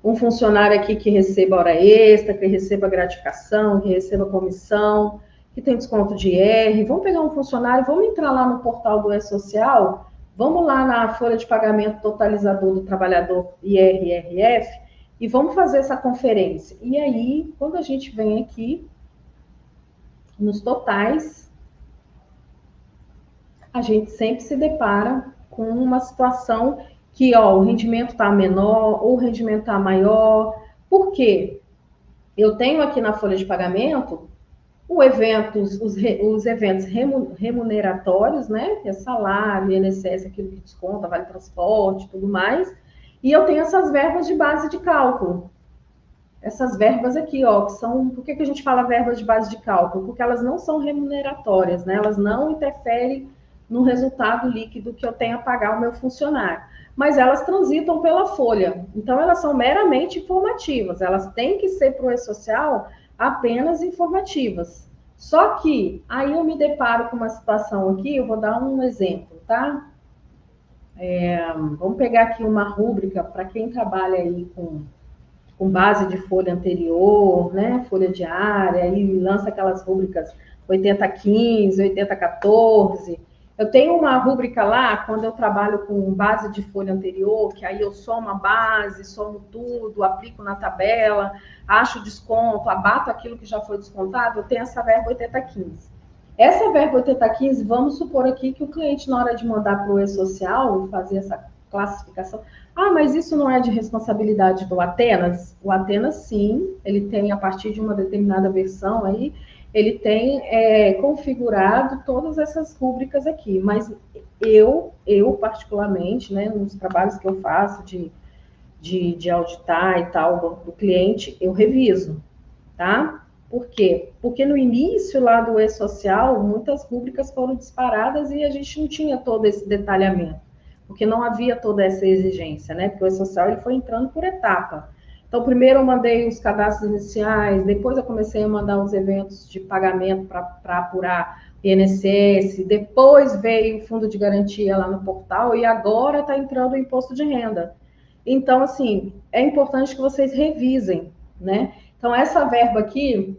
um funcionário aqui que receba hora extra, que receba gratificação, que receba comissão, que tem desconto de IR. Vamos pegar um funcionário, vamos entrar lá no portal do E-Social, vamos lá na folha de pagamento totalizador do trabalhador IR-IRF e vamos fazer essa conferência. E aí, quando a gente vem aqui, nos totais, a gente sempre se depara com uma situação que, ó, o rendimento está menor ou o rendimento está maior. Por quê? Eu tenho aqui na folha de pagamento os eventos remuneratórios, né? Que é salário, INSS, aquilo que desconta, vale transporte, tudo mais. E eu tenho essas verbas de base de cálculo. Essas verbas aqui, ó, que são... Por que a gente fala verbas de base de cálculo? Porque elas não são remuneratórias, né? Elas não interferem no resultado líquido que eu tenho a pagar ao meu funcionário. Mas elas transitam pela folha. Então, elas são meramente informativas. Elas têm que ser para o E-Social apenas informativas. Só que, aí eu me deparo com uma situação aqui, eu vou dar um exemplo, tá? Vamos pegar aqui uma rúbrica para quem trabalha aí com base de folha anterior, né, folha diária, e lança aquelas rúbricas 8015, 8014. Eu tenho uma rúbrica lá, quando eu trabalho com base de folha anterior, que aí eu somo a base, somo tudo, aplico na tabela, acho desconto, abato aquilo que já foi descontado, eu tenho essa verba 8015. Essa verba 8015, vamos supor aqui que o cliente, na hora de mandar para o E-Social, fazer essa classificação, ah, mas isso não é de responsabilidade do Atenas? O Atenas, sim, ele tem, a partir de uma determinada versão aí, ele tem configurado todas essas rúbricas aqui, mas eu particularmente, né, nos trabalhos que eu faço de auditar e tal do cliente, eu reviso, tá? Por quê? Porque no início lá do E-Social, muitas rúbricas foram disparadas e a gente não tinha todo esse detalhamento, porque não havia toda essa exigência, né? Porque o E-Social ele foi entrando por etapa. Então, primeiro eu mandei os cadastros iniciais, depois eu comecei a mandar os eventos de pagamento para apurar INSS, depois veio o fundo de garantia lá no portal e agora está entrando o imposto de renda. Então, assim, é importante que vocês revisem, né? Então, essa verba aqui,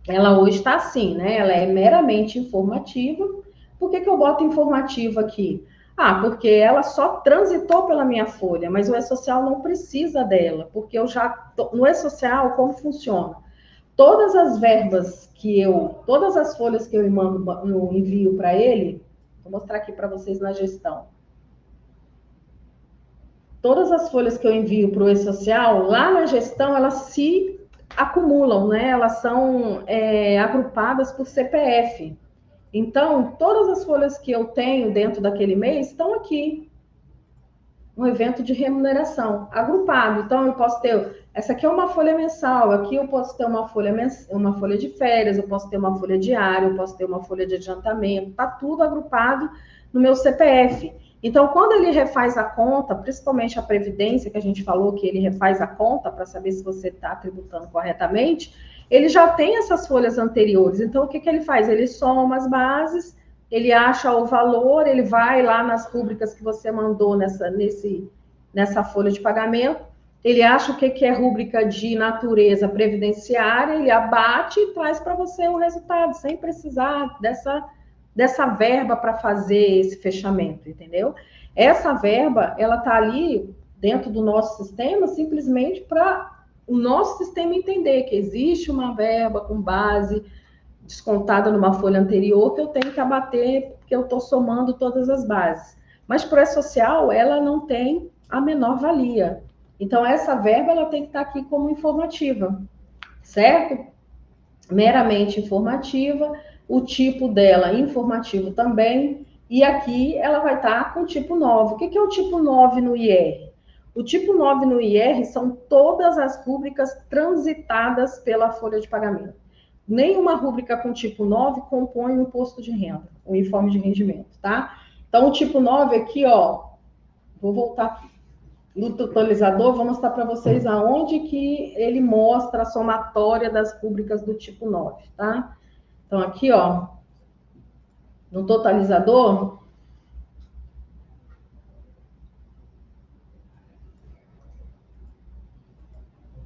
ela hoje está assim, né? Ela é meramente informativa. Por que eu boto informativa aqui? Ah, porque ela só transitou pela minha folha, mas o E-Social não precisa dela, porque eu já... No E-Social, como funciona? Todas as verbas todas as folhas que eu envio para ele, vou mostrar aqui para vocês na gestão. Todas as folhas que eu envio para o E-Social, lá na gestão, elas se acumulam, né? Elas são agrupadas por CPF. Então, todas as folhas que eu tenho dentro daquele mês estão aqui. Um evento de remuneração, agrupado. Então, eu posso ter... Essa aqui é uma folha mensal, aqui eu posso ter uma folha de férias, eu posso ter uma folha diária, eu posso ter uma folha de adiantamento. Está tudo agrupado no meu CPF. Então, quando ele refaz a conta, principalmente a Previdência, que a gente falou que ele refaz a conta para saber se você está tributando corretamente, ele já tem essas folhas anteriores. Então, o que ele faz? Ele soma as bases, ele acha o valor, ele vai lá nas rúbricas que você mandou nessa folha de pagamento, ele acha o que é rúbrica de natureza previdenciária, ele abate e traz para você o resultado, sem precisar dessa verba para fazer esse fechamento, entendeu? Essa verba, ela está ali dentro do nosso sistema simplesmente para o nosso sistema entender que existe uma verba com base descontada numa folha anterior que eu tenho que abater, porque eu estou somando todas as bases. Mas para o E-Social, ela não tem a menor valia. Então, essa verba ela tem que estar aqui como informativa, certo? Meramente informativa, o tipo dela informativo também, e aqui ela vai estar com o tipo 9. O que é o tipo 9 no IR? O tipo 9 no IR são todas as rúbricas transitadas pela folha de pagamento. Nenhuma rúbrica com tipo 9 compõe o imposto de renda, o informe de rendimento, tá? Então, o tipo 9 aqui, ó, vou voltar no totalizador, vou mostrar para vocês aonde que ele mostra a somatória das rúbricas do tipo 9, tá? Então, aqui, ó, no totalizador,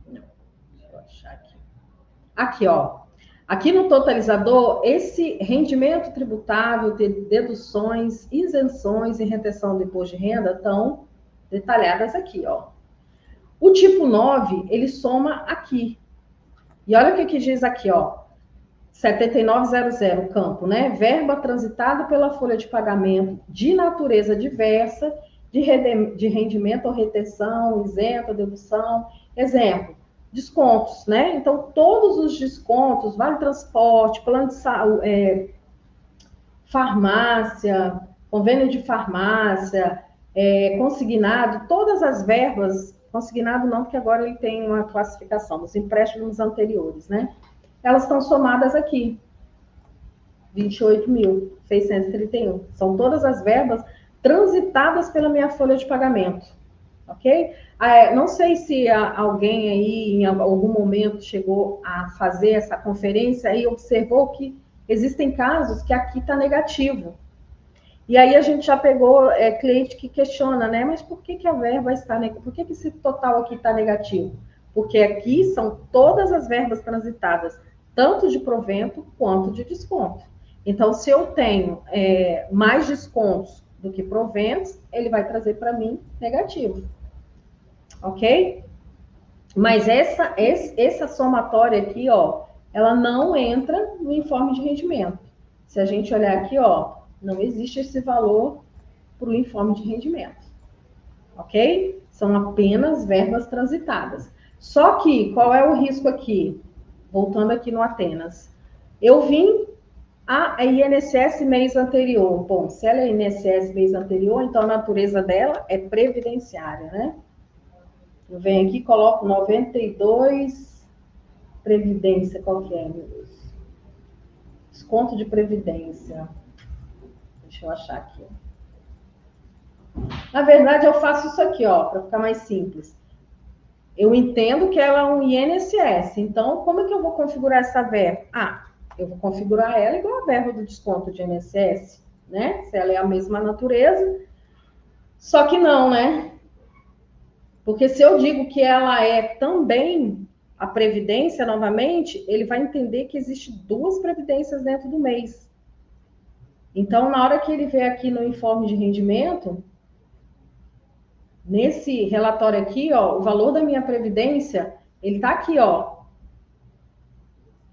deixa eu achar aqui. Aqui, ó. Aqui no totalizador, esse rendimento tributável, deduções, isenções e retenção do imposto de renda estão detalhadas aqui, ó. O tipo 9, ele soma aqui. E olha o que diz aqui, ó. 7900, campo, né? Verba transitada pela folha de pagamento de natureza diversa, de rendimento ou retenção, isenta, dedução. Exemplo, descontos, né? Então, todos os descontos, vale transporte, plano de saúde, farmácia, convênio de farmácia, consignado, todas as verbas, consignado não, porque agora ele tem uma classificação, dos empréstimos anteriores, né? Elas estão somadas aqui, 28.631. São todas as verbas transitadas pela minha folha de pagamento, ok? Não sei se alguém aí, em algum momento, chegou a fazer essa conferência e observou que existem casos que aqui está negativo. E aí a gente já pegou cliente que questiona, né? Mas por que a verba está negativa? Por que esse total aqui está negativo? Porque aqui são todas as verbas transitadas, tanto de provento quanto de desconto. Então, se eu tenho mais descontos do que proventos, ele vai trazer para mim negativo. Ok? Mas essa somatória aqui, ó, ela não entra no informe de rendimento. Se a gente olhar aqui, ó, não existe esse valor para o informe de rendimento. Ok? São apenas verbas transitadas. Só que, qual é o risco aqui? Voltando aqui no Atenas. Eu vim a INSS mês anterior. Bom, se ela é INSS mês anterior, então a natureza dela é previdenciária, né? Eu venho aqui e coloco 92, previdência, qual que é, meu Deus? Desconto de previdência. Deixa eu achar aqui. Na verdade, eu faço isso aqui, ó, para ficar mais simples. Eu entendo que ela é um INSS, então como é que eu vou configurar essa verba? Eu vou configurar ela igual a verba do desconto de INSS, né? Se ela é a mesma natureza. Só que não, né? Porque se eu digo que ela é também a previdência, novamente, ele vai entender que existe duas previdências dentro do mês. Então, na hora que ele vê aqui no informe de rendimento, nesse relatório aqui, ó, o valor da minha previdência, ele tá aqui, ó,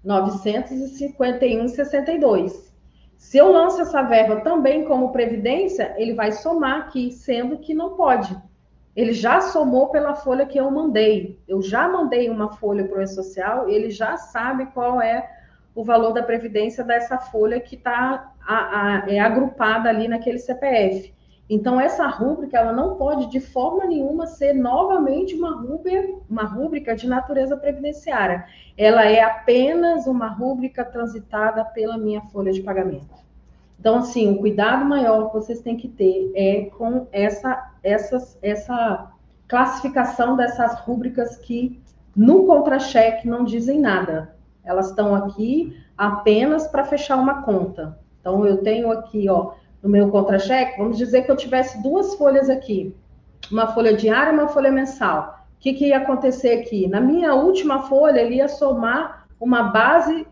951,62. Se eu lanço essa verba também como previdência, ele vai somar aqui, sendo que não pode. Ele já somou pela folha que eu mandei. Eu já mandei uma folha para o E-Social, ele já sabe qual é o valor da previdência dessa folha que está agrupada ali naquele CPF. Então, essa rúbrica, ela não pode, de forma nenhuma, ser novamente uma rúbrica de natureza previdenciária. Ela é apenas uma rúbrica transitada pela minha folha de pagamento. Então, assim, o cuidado maior que vocês têm que ter é com essa classificação dessas rúbricas que no contra-cheque não dizem nada. Elas estão aqui apenas para fechar uma conta. Então, eu tenho aqui, ó, no meu contra-cheque, vamos dizer que eu tivesse duas folhas aqui, uma folha diária e uma folha mensal. O que ia acontecer aqui? Na minha última folha, ele ia somar uma base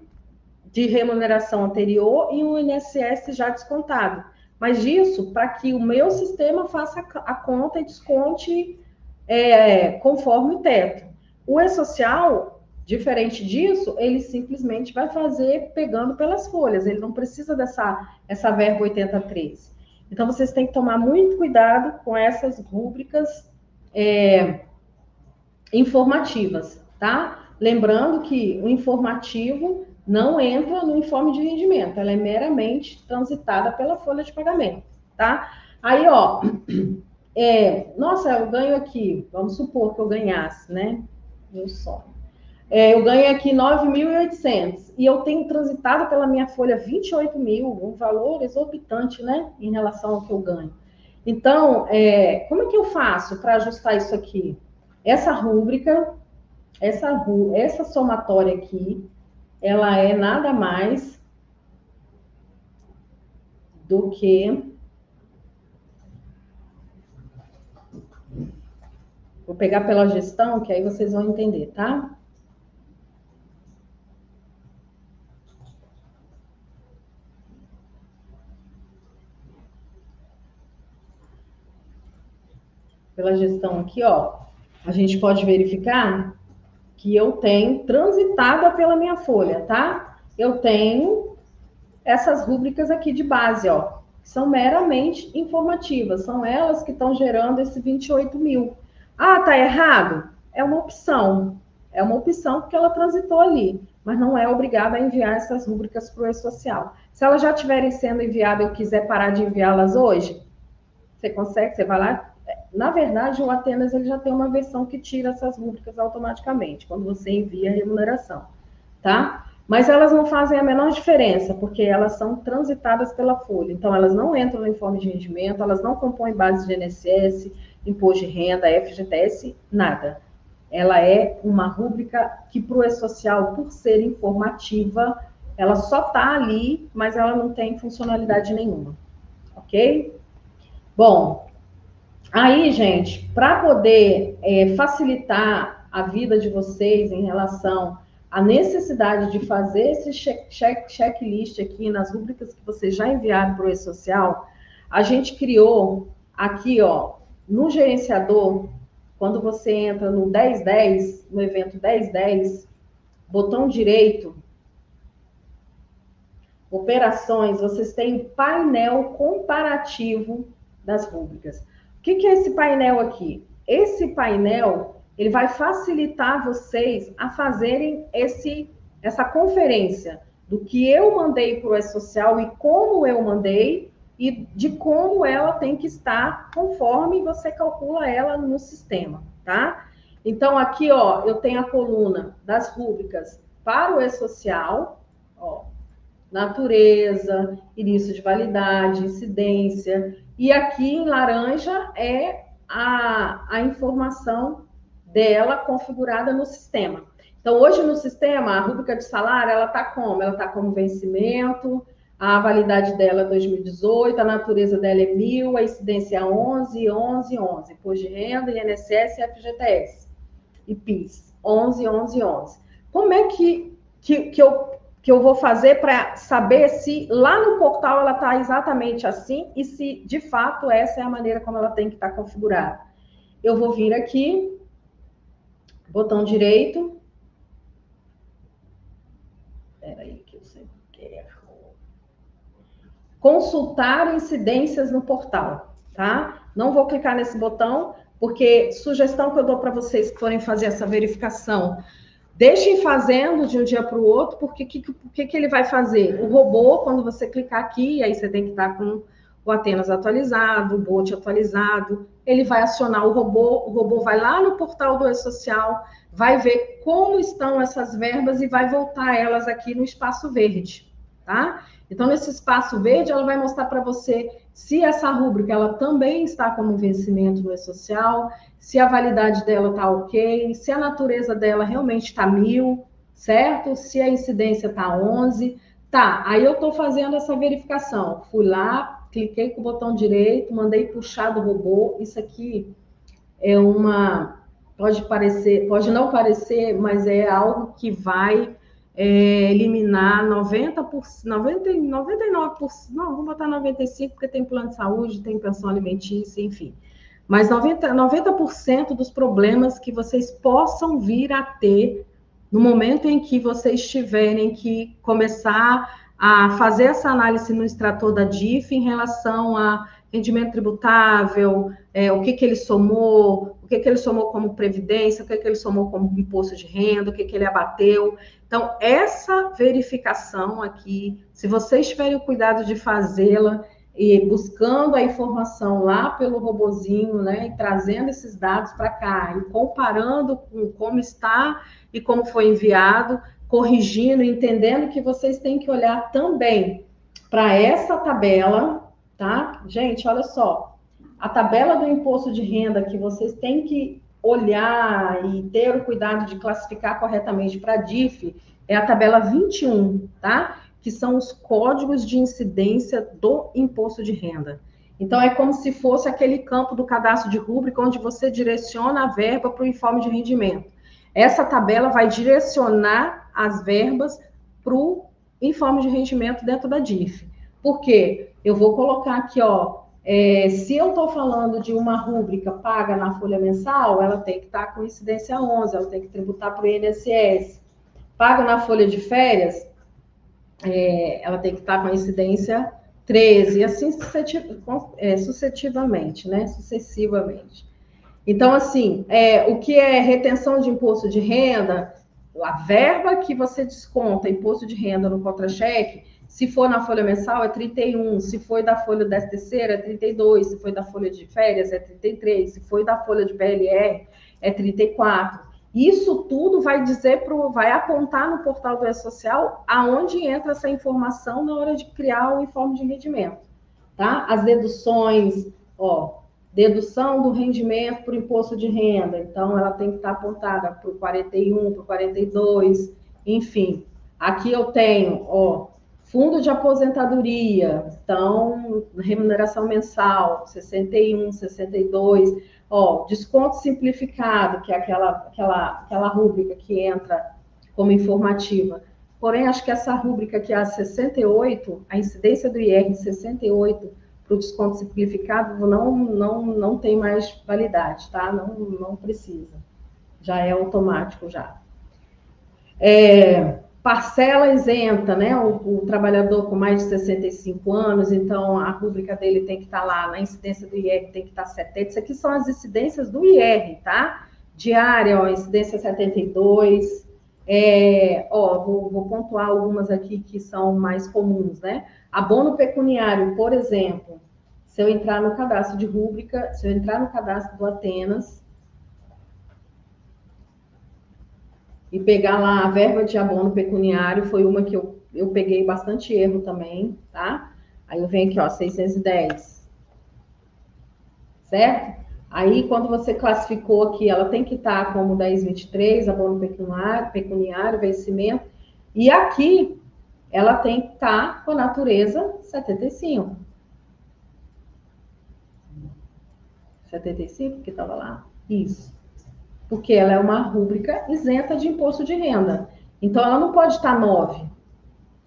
de remuneração anterior e um INSS já descontado. Mas isso para que o meu sistema faça a conta e desconte conforme o teto. O E-Social, diferente disso, ele simplesmente vai fazer pegando pelas folhas, ele não precisa essa verba 83. Então, vocês têm que tomar muito cuidado com essas rúbricas informativas, tá? Lembrando que o informativo não entra no informe de rendimento, ela é meramente transitada pela folha de pagamento, tá? Aí, ó, nossa, eu ganho aqui, vamos supor que eu ganhasse, né? Meu sonho. Eu ganho aqui 9.800 e eu tenho transitado pela minha folha 28 mil, um valor exorbitante, né, em relação ao que eu ganho. Então, como é que eu faço para ajustar isso aqui? Essa rúbrica, essa somatória aqui, ela é nada mais do que... Vou pegar pela gestão, que aí vocês vão entender, tá? Pela gestão aqui, ó, a gente pode verificar que eu tenho transitada pela minha folha, tá? Eu tenho essas rúbricas aqui de base, ó, que são meramente informativas, são elas que estão gerando esse 28 mil. Ah, tá errado? É uma opção porque ela transitou ali, mas não é obrigada a enviar essas rúbricas para o e-social. Se elas já estiverem sendo enviadas e eu quiser parar de enviá-las hoje, você consegue, você vai lá. Na verdade, o Atenas ele já tem uma versão que tira essas rúbricas automaticamente, quando você envia a remuneração, tá? Mas elas não fazem a menor diferença, porque elas são transitadas pela folha. Então, elas não entram no informe de rendimento, elas não compõem base de INSS, imposto de renda, FGTS, nada. Ela é uma rúbrica que, para o e-social, por ser informativa, ela só está ali, mas ela não tem funcionalidade nenhuma, ok? Bom, aí, gente, para poder facilitar a vida de vocês em relação à necessidade de fazer esse checklist aqui nas rúbricas que vocês já enviaram para o e-social, a gente criou aqui, ó, no gerenciador, quando você entra no 1010, no evento 1010, botão direito, operações, vocês têm painel comparativo das rúbricas. O que é esse painel aqui? Esse painel, ele vai facilitar vocês a fazerem essa conferência do que eu mandei para o e-social e como eu mandei e de como ela tem que estar conforme você calcula ela no sistema, tá? Então, aqui, ó, eu tenho a coluna das rúbricas para o e-social, ó, natureza, início de validade, incidência. E aqui em laranja é a informação dela configurada no sistema. Então, hoje no sistema, a rúbrica de salário, ela está como? Ela está como vencimento, a validade dela é 2018, a natureza dela é 1.000, a incidência é 11, 11, 11. Imposto de renda, INSS, FGTS e PIS, 11, 11, 11. Como é que eu vou fazer para saber se lá no portal ela está exatamente assim e se, de fato, essa é a maneira como ela tem que estar configurada? Eu vou vir aqui, botão direito. Peraí, que eu sempre quero. Consultar incidências no portal, tá? Não vou clicar nesse botão, porque sugestão que eu dou para vocês que forem fazer essa verificação, deixem fazendo de um dia para o outro, porque o que ele vai fazer? O robô, quando você clicar aqui, aí você tem que estar com o Atenas atualizado, o Bolt atualizado, ele vai acionar o robô vai lá no portal do e-social, vai ver como estão essas verbas e vai voltar elas aqui no espaço verde, tá? Então, nesse espaço verde, ela vai mostrar para você se essa rúbrica ela também está como vencimento no e-social, se a validade dela está ok, se a natureza dela realmente está 1.000, certo? Se a incidência está 11. Tá, aí eu estou fazendo essa verificação. Fui lá, cliquei com o botão direito, mandei puxar do robô. Isso aqui é uma... Pode não parecer, mas é algo que vai eliminar 90%, 99%, não, vou botar 95%, porque tem plano de saúde, tem pensão alimentícia, enfim. Mas 90% dos problemas que vocês possam vir a ter no momento em que vocês tiverem que começar a fazer essa análise no extrator da DIF em relação a rendimento tributável, o que ele somou, o que ele somou como previdência, o que ele somou como imposto de renda, o que ele abateu. Então, essa verificação aqui, se vocês tiverem o cuidado de fazê-la, e buscando a informação lá pelo robozinho, né, e trazendo esses dados para cá, e comparando com como está e como foi enviado, corrigindo, entendendo que vocês têm que olhar também para essa tabela, tá? Gente, olha só, a tabela do imposto de renda que vocês têm que olhar e ter o cuidado de classificar corretamente para a DIF é a tabela 21, tá? Que são os códigos de incidência do imposto de renda. Então, é como se fosse aquele campo do cadastro de rúbrica onde você direciona a verba para o informe de rendimento. Essa tabela vai direcionar as verbas para o informe de rendimento dentro da DIF. Por quê? Eu vou colocar aqui, ó, se eu estou falando de uma rúbrica paga na folha mensal, ela tem que estar com incidência 11, ela tem que tributar para o INSS. Paga na folha de férias, ela tem que estar com a incidência 13, e assim sucessivamente, né? Sucessivamente. Então, assim, o que é retenção de imposto de renda, a verba que você desconta imposto de renda no contra-cheque, se for na folha mensal é 31, se for da folha 13ª é 32, se for da folha de férias é 33, se for da folha de PLR é 34. Isso tudo vai dizer, vai apontar no portal do E-Social aonde entra essa informação na hora de criar o informe de rendimento, tá? As deduções, ó, dedução do rendimento por imposto de renda, então ela tem que estar apontada para o 41, para o 42, enfim. Aqui eu tenho, ó, fundo de aposentadoria, então, remuneração mensal, 61, 62, ó, desconto simplificado, que é aquela rúbrica que entra como informativa. Porém, acho que essa rúbrica aqui, a 68, a incidência do IR 68 para o desconto simplificado não tem mais validade, tá? Não precisa. Já é automático já. Parcela isenta, né? O trabalhador com mais de 65 anos, então a rúbrica dele tem que estar lá, na incidência do IR tem que estar 70. Isso aqui são as incidências do IR, tá? Diária, ó, incidência 72. Vou pontuar algumas aqui que são mais comuns, né? Abono pecuniário, por exemplo, se eu entrar no cadastro de rúbrica, se eu entrar no cadastro do Atenas e pegar lá a verba de abono pecuniário, foi uma que eu peguei bastante erro também, tá? Aí eu venho aqui, ó, 610, certo? Aí, quando você classificou aqui, ela tem que estar como 1023, abono pecuniário, vencimento, e aqui ela tem que estar com a natureza 75. 75, que estava lá? Isso. Porque ela é uma rúbrica isenta de imposto de renda. Então, ela não pode estar 9.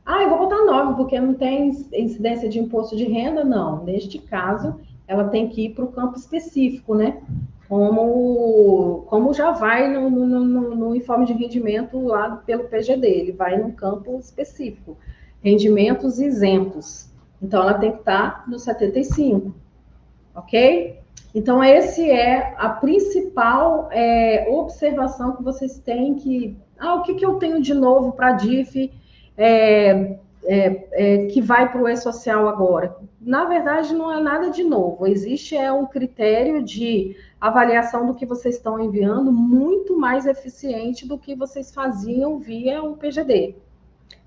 Eu vou botar 9, porque não tem incidência de imposto de renda? Não. Neste caso, ela tem que ir para o campo específico, né? Como já vai no informe de rendimento lá pelo PGD, ele vai num campo específico. Rendimentos isentos. Então, ela tem que estar no 75, ok? Então, esse é a principal observação que vocês têm que... o que eu tenho de novo para a DIF que vai para o E-Social agora? Na verdade, não é nada de novo. Existe um critério de avaliação do que vocês estão enviando muito mais eficiente do que vocês faziam via o PGD.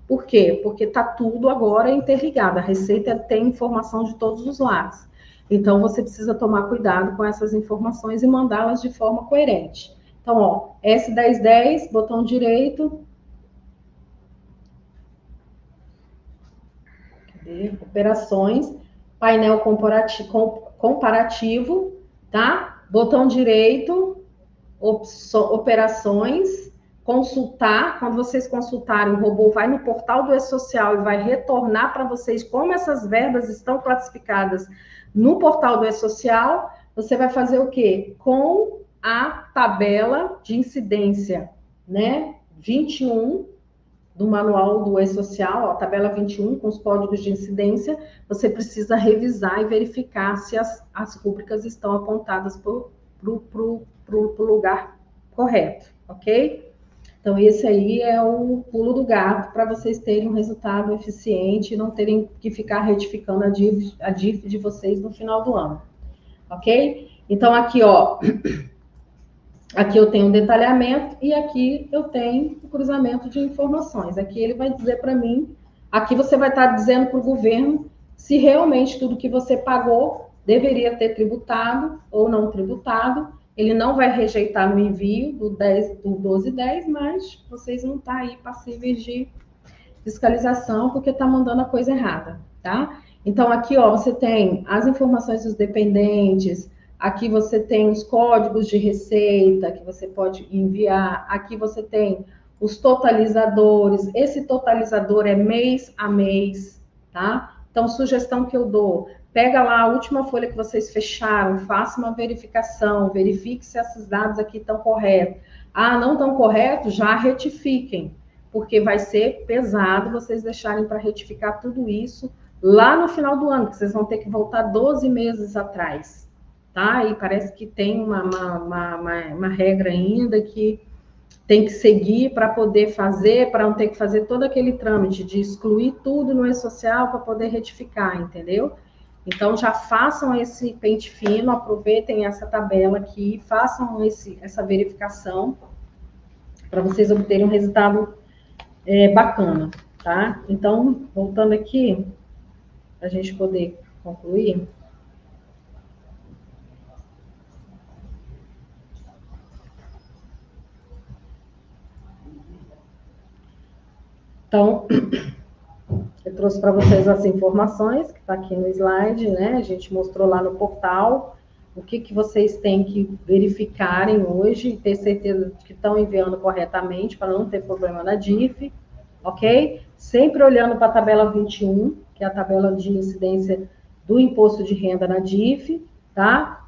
Por quê? Porque está tudo agora interligado. A Receita tem informação de todos os lados. Então, você precisa tomar cuidado com essas informações e mandá-las de forma coerente. Então, ó, S1010, botão direito. Cadê? Operações, painel comparativo, tá? Botão direito, operações, consultar. Quando vocês consultarem, o robô vai no portal do E-Social e vai retornar para vocês como essas verbas estão classificadas no portal do E-Social. Você vai fazer o quê? Com a tabela de incidência, né? 21 do manual do E-Social, a tabela 21 com os códigos de incidência, você precisa revisar e verificar se as rúbricas estão apontadas para o lugar correto, ok? Então, esse aí é o pulo do gato para vocês terem um resultado eficiente e não terem que ficar retificando a DIF de vocês no final do ano. Ok? Então, aqui, ó, aqui eu tenho um detalhamento e aqui eu tenho o cruzamento de informações. Aqui ele vai dizer para mim, aqui você vai estar dizendo para o governo se realmente tudo que você pagou deveria ter tributado ou não tributado. Ele não vai rejeitar no envio do 1210, mas vocês vão estar aí passíveis de fiscalização porque está mandando a coisa errada, tá? Então, aqui, ó, você tem as informações dos dependentes, aqui você tem os códigos de receita que você pode enviar, aqui você tem os totalizadores, esse totalizador é mês a mês, tá? Então, sugestão que eu dou, pega lá a última folha que vocês fecharam, faça uma verificação, verifique se esses dados aqui estão corretos. Ah, não estão corretos? Já retifiquem, porque vai ser pesado vocês deixarem para retificar tudo isso lá no final do ano, que vocês vão ter que voltar 12 meses atrás, tá? E parece que tem uma regra ainda que tem que seguir para poder fazer, para não ter que fazer todo aquele trâmite de excluir tudo no e-social para poder retificar, entendeu? Então, já façam esse pente fino, aproveitem essa tabela aqui, façam essa verificação para vocês obterem um resultado bacana, tá? Então, voltando aqui, para a gente poder concluir. Então, eu trouxe para vocês as informações, que está aqui no slide, né? A gente mostrou lá no portal o que vocês têm que verificarem hoje e ter certeza de que estão enviando corretamente para não ter problema na DIF, ok? Sempre olhando para a tabela 21, que é a tabela de incidência do imposto de renda na DIF, tá?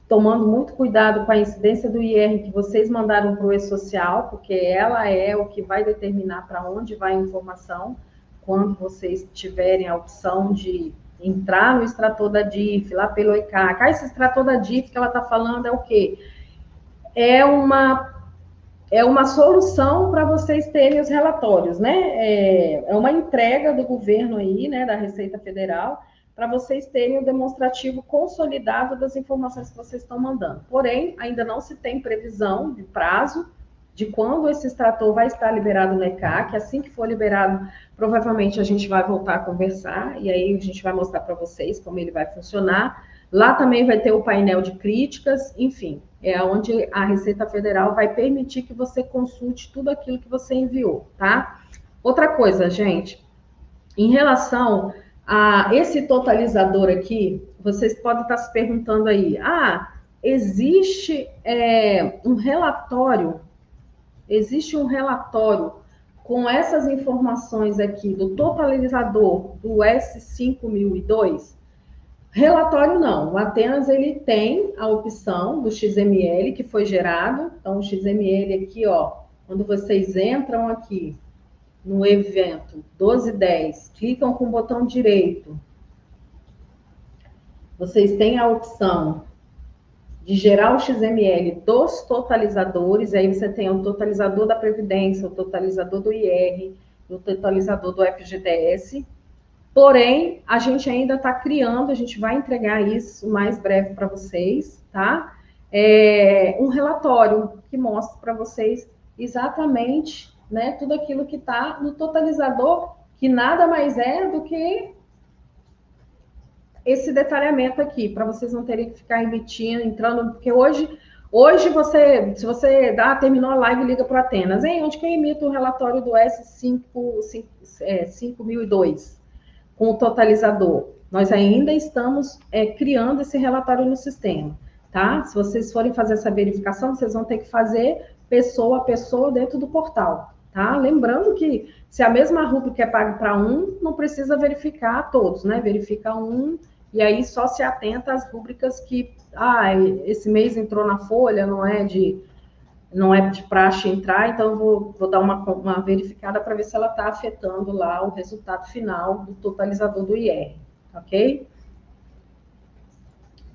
Tomando muito cuidado com a incidência do IR que vocês mandaram para o e-social, porque ela é o que vai determinar para onde vai a informação quando vocês tiverem a opção de entrar no extrator da DIF, lá pelo ECAC. Ah, esse extrator da DIF que ela está falando é o quê? É uma solução para vocês terem os relatórios, né? É uma entrega do governo aí, né, da Receita Federal, para vocês terem o demonstrativo consolidado das informações que vocês estão mandando. Porém, ainda não se tem previsão de prazo de quando esse extrator vai estar liberado no ECAC. Assim que for liberado, provavelmente a gente vai voltar a conversar e aí a gente vai mostrar para vocês como ele vai funcionar. Lá também vai ter o painel de críticas, enfim, é onde a Receita Federal vai permitir que você consulte tudo aquilo que você enviou, tá? Outra coisa, gente, em relação a esse totalizador aqui, vocês podem estar se perguntando aí, existe um relatório com essas informações aqui do totalizador do S5002? Relatório não, o Atenas ele tem a opção do XML que foi gerado, então o XML aqui, ó, quando vocês entram aqui no evento 1210, clicam com o botão direito, vocês têm a opção de gerar o XML dos totalizadores, aí você tem o totalizador da Previdência, o totalizador do IR, o totalizador do FGTS. Porém, a gente ainda está criando, a gente vai entregar isso o mais breve para vocês, tá? Um relatório que mostra para vocês exatamente, né, tudo aquilo que está no totalizador, que nada mais é do que esse detalhamento aqui, para vocês não terem que ficar emitindo, entrando, porque hoje você, se você terminou a live, liga para o Atenas, hein? Onde que eu emito o relatório do S5002? Com o totalizador. Nós ainda estamos criando esse relatório no sistema, tá? Se vocês forem fazer essa verificação, vocês vão ter que fazer pessoa a pessoa dentro do portal, tá? Lembrando que se a mesma rúbrica é paga para um, não precisa verificar todos, né? Verifica um e aí só se atenta às rúbricas que, esse mês entrou na folha, não é de praxe entrar, então eu vou dar uma verificada para ver se ela está afetando lá o resultado final do totalizador do IR, ok?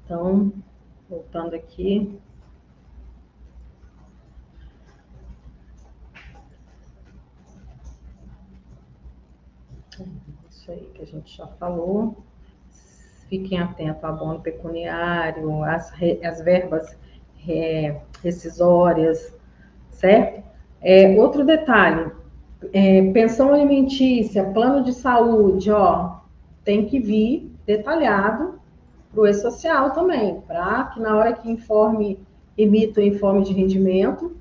Então, voltando aqui. isso aí que a gente já falou. Fiquem atentos ao abono pecuniário, as verbas rescisórias, certo? Outro detalhe, pensão alimentícia, plano de saúde, ó, tem que vir detalhado para o E-Social também, para que na hora que emita o informe de rendimento,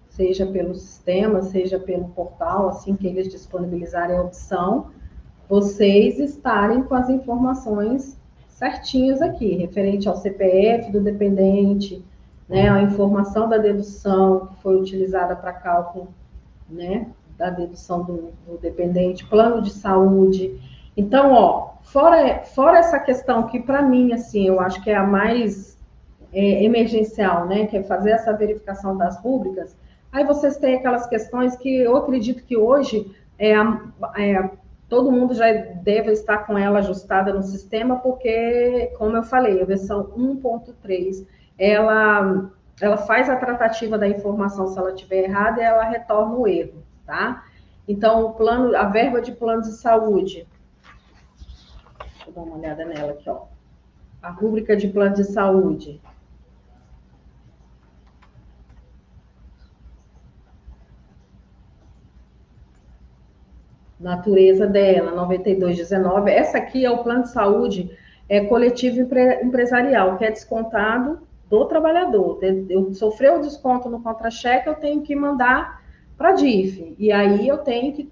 seja pelo sistema, seja pelo portal, assim que eles disponibilizarem a opção, vocês estarem com as informações certinhas aqui, referente ao CPF do dependente, né, a informação da dedução que foi utilizada para cálculo, né, da dedução do dependente, plano de saúde. Então, ó, fora essa questão que, para mim, assim, eu acho que é a mais emergencial, né, que é fazer essa verificação das rúbricas, aí vocês têm aquelas questões que eu acredito que hoje todo mundo já deve estar com ela ajustada no sistema, porque, como eu falei, a versão 1.3, ela faz a tratativa da informação, se ela estiver errada, e ela retorna o erro, tá? Então, a verba de plano de saúde, deixa eu dar uma olhada nela aqui, ó. A rúbrica de plano de saúde. Natureza dela, 9219. Essa aqui é o plano de saúde coletivo empresarial, que é descontado do trabalhador. Eu sofreu o desconto no contra-cheque, eu tenho que mandar para a DIF. E aí eu tenho que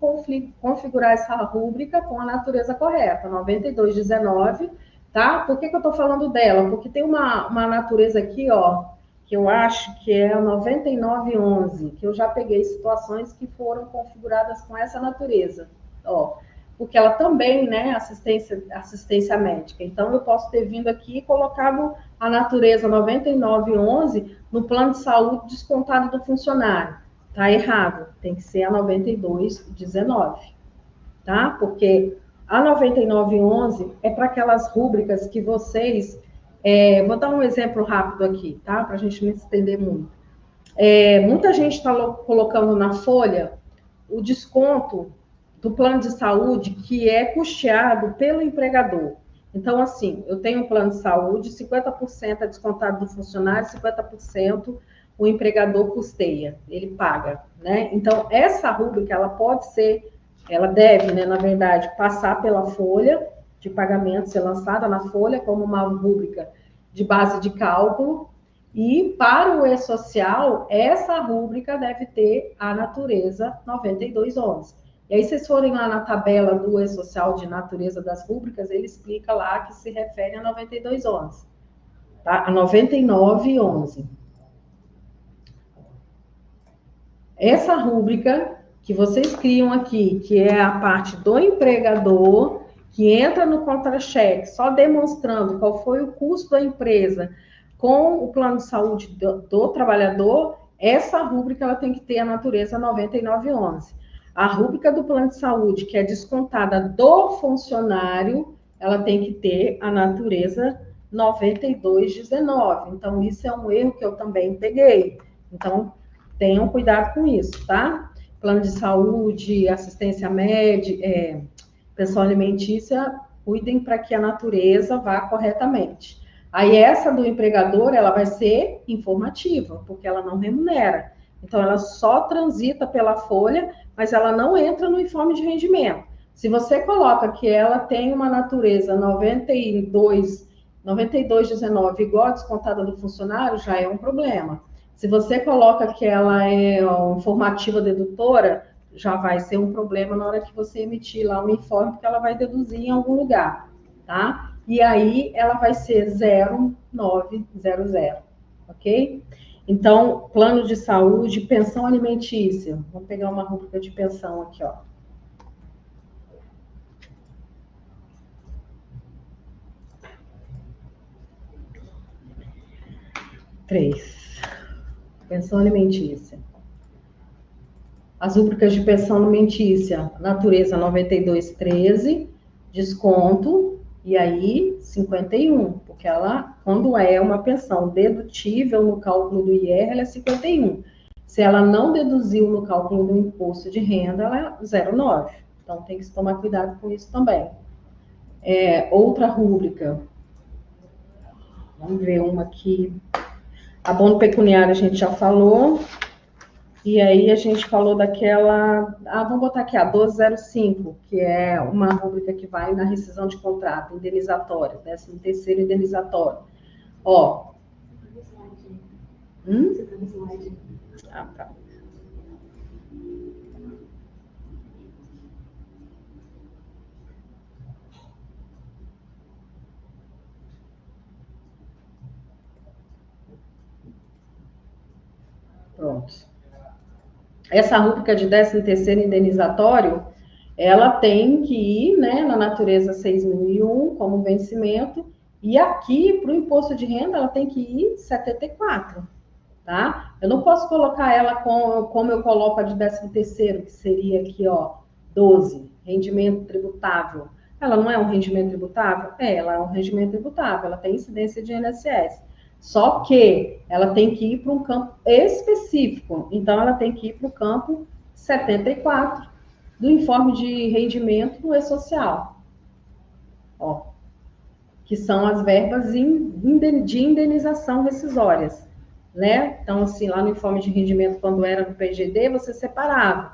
configurar essa rúbrica com a natureza correta, 9219, tá? Por que eu estou falando dela? Porque tem uma natureza aqui, ó, que eu acho que é a 9911, que eu já peguei situações que foram configuradas com essa natureza, ó, porque ela também, né, assistência médica. Então, eu posso ter vindo aqui e colocado a natureza 9911 no plano de saúde descontado do funcionário. Tá errado, tem que ser a 9219, tá? Porque a 9911 é para aquelas rúbricas que vocês... vou dar um exemplo rápido aqui, tá? Para a gente não estender muito. Muita gente está colocando na folha o desconto do plano de saúde que é custeado pelo empregador. Então, assim, eu tenho um plano de saúde, 50% é descontado do funcionário, 50% o empregador custeia, ele paga, né? Então, essa rúbrica, ela deve, né, na verdade, passar pela folha de pagamento, ser lançada na folha como uma rúbrica de base de cálculo, e para o E-Social, essa rúbrica deve ter a natureza 9211. E aí, vocês forem lá na tabela do E-Social de natureza das rúbricas, ele explica lá que se refere a 9211, tá? A 9911. Essa rúbrica que vocês criam aqui, que é a parte do empregador, que entra no contra-cheque, só demonstrando qual foi o custo da empresa com o plano de saúde do trabalhador, essa rúbrica ela tem que ter a natureza 9911. A rúbrica do plano de saúde, que é descontada do funcionário, ela tem que ter a natureza 9219. Então, isso é um erro que eu também peguei. Então, tenham cuidado com isso, tá? Plano de saúde, assistência médica, pensão alimentícia, cuidem para que a natureza vá corretamente. Aí essa do empregador, ela vai ser informativa, porque ela não remunera. Então, ela só transita pela folha, mas ela não entra no informe de rendimento. Se você coloca que ela tem uma natureza 9219 igual a descontada do funcionário, já é um problema. Se você coloca que ela é informativa dedutora, já vai ser um problema na hora que você emitir lá o informe, porque ela vai deduzir em algum lugar, tá? E aí ela vai ser 0900, ok? Então, plano de saúde, pensão alimentícia. Vamos pegar uma rúbrica de pensão aqui, ó. Pensão alimentícia. As rúbricas de pensão alimentícia, natureza 9213, desconto, e aí 51, porque ela, quando é uma pensão dedutível no cálculo do IR, ela é 51. Se ela não deduziu no cálculo do imposto de renda, ela é 09. Então, tem que se tomar cuidado com isso também. Outra rúbrica. Vamos ver uma aqui. Abono pecuniário a gente já falou. E aí a gente falou daquela... vamos botar aqui a 1205, que é uma rúbrica que vai na rescisão de contrato, indenizatório, 13º indenizatório. Ó. Você tá no slide. Tá. Pronto. Essa rúbrica de 13º indenizatório, ela tem que ir, né, na natureza 6.001 como vencimento, e aqui, para o imposto de renda, ela tem que ir 74, tá? Eu não posso colocar ela como eu coloco a de 13º, que seria aqui, ó, 12, rendimento tributável. Ela não é um rendimento tributável? Ela é um rendimento tributável, ela tem incidência de INSS. Só que ela tem que ir para um campo específico. Então, ela tem que ir para o campo 74 do informe de rendimento no E-Social. Ó, que são as verbas de indenização rescisórias, né? Então, assim, lá no informe de rendimento, quando era no PGD, você separava.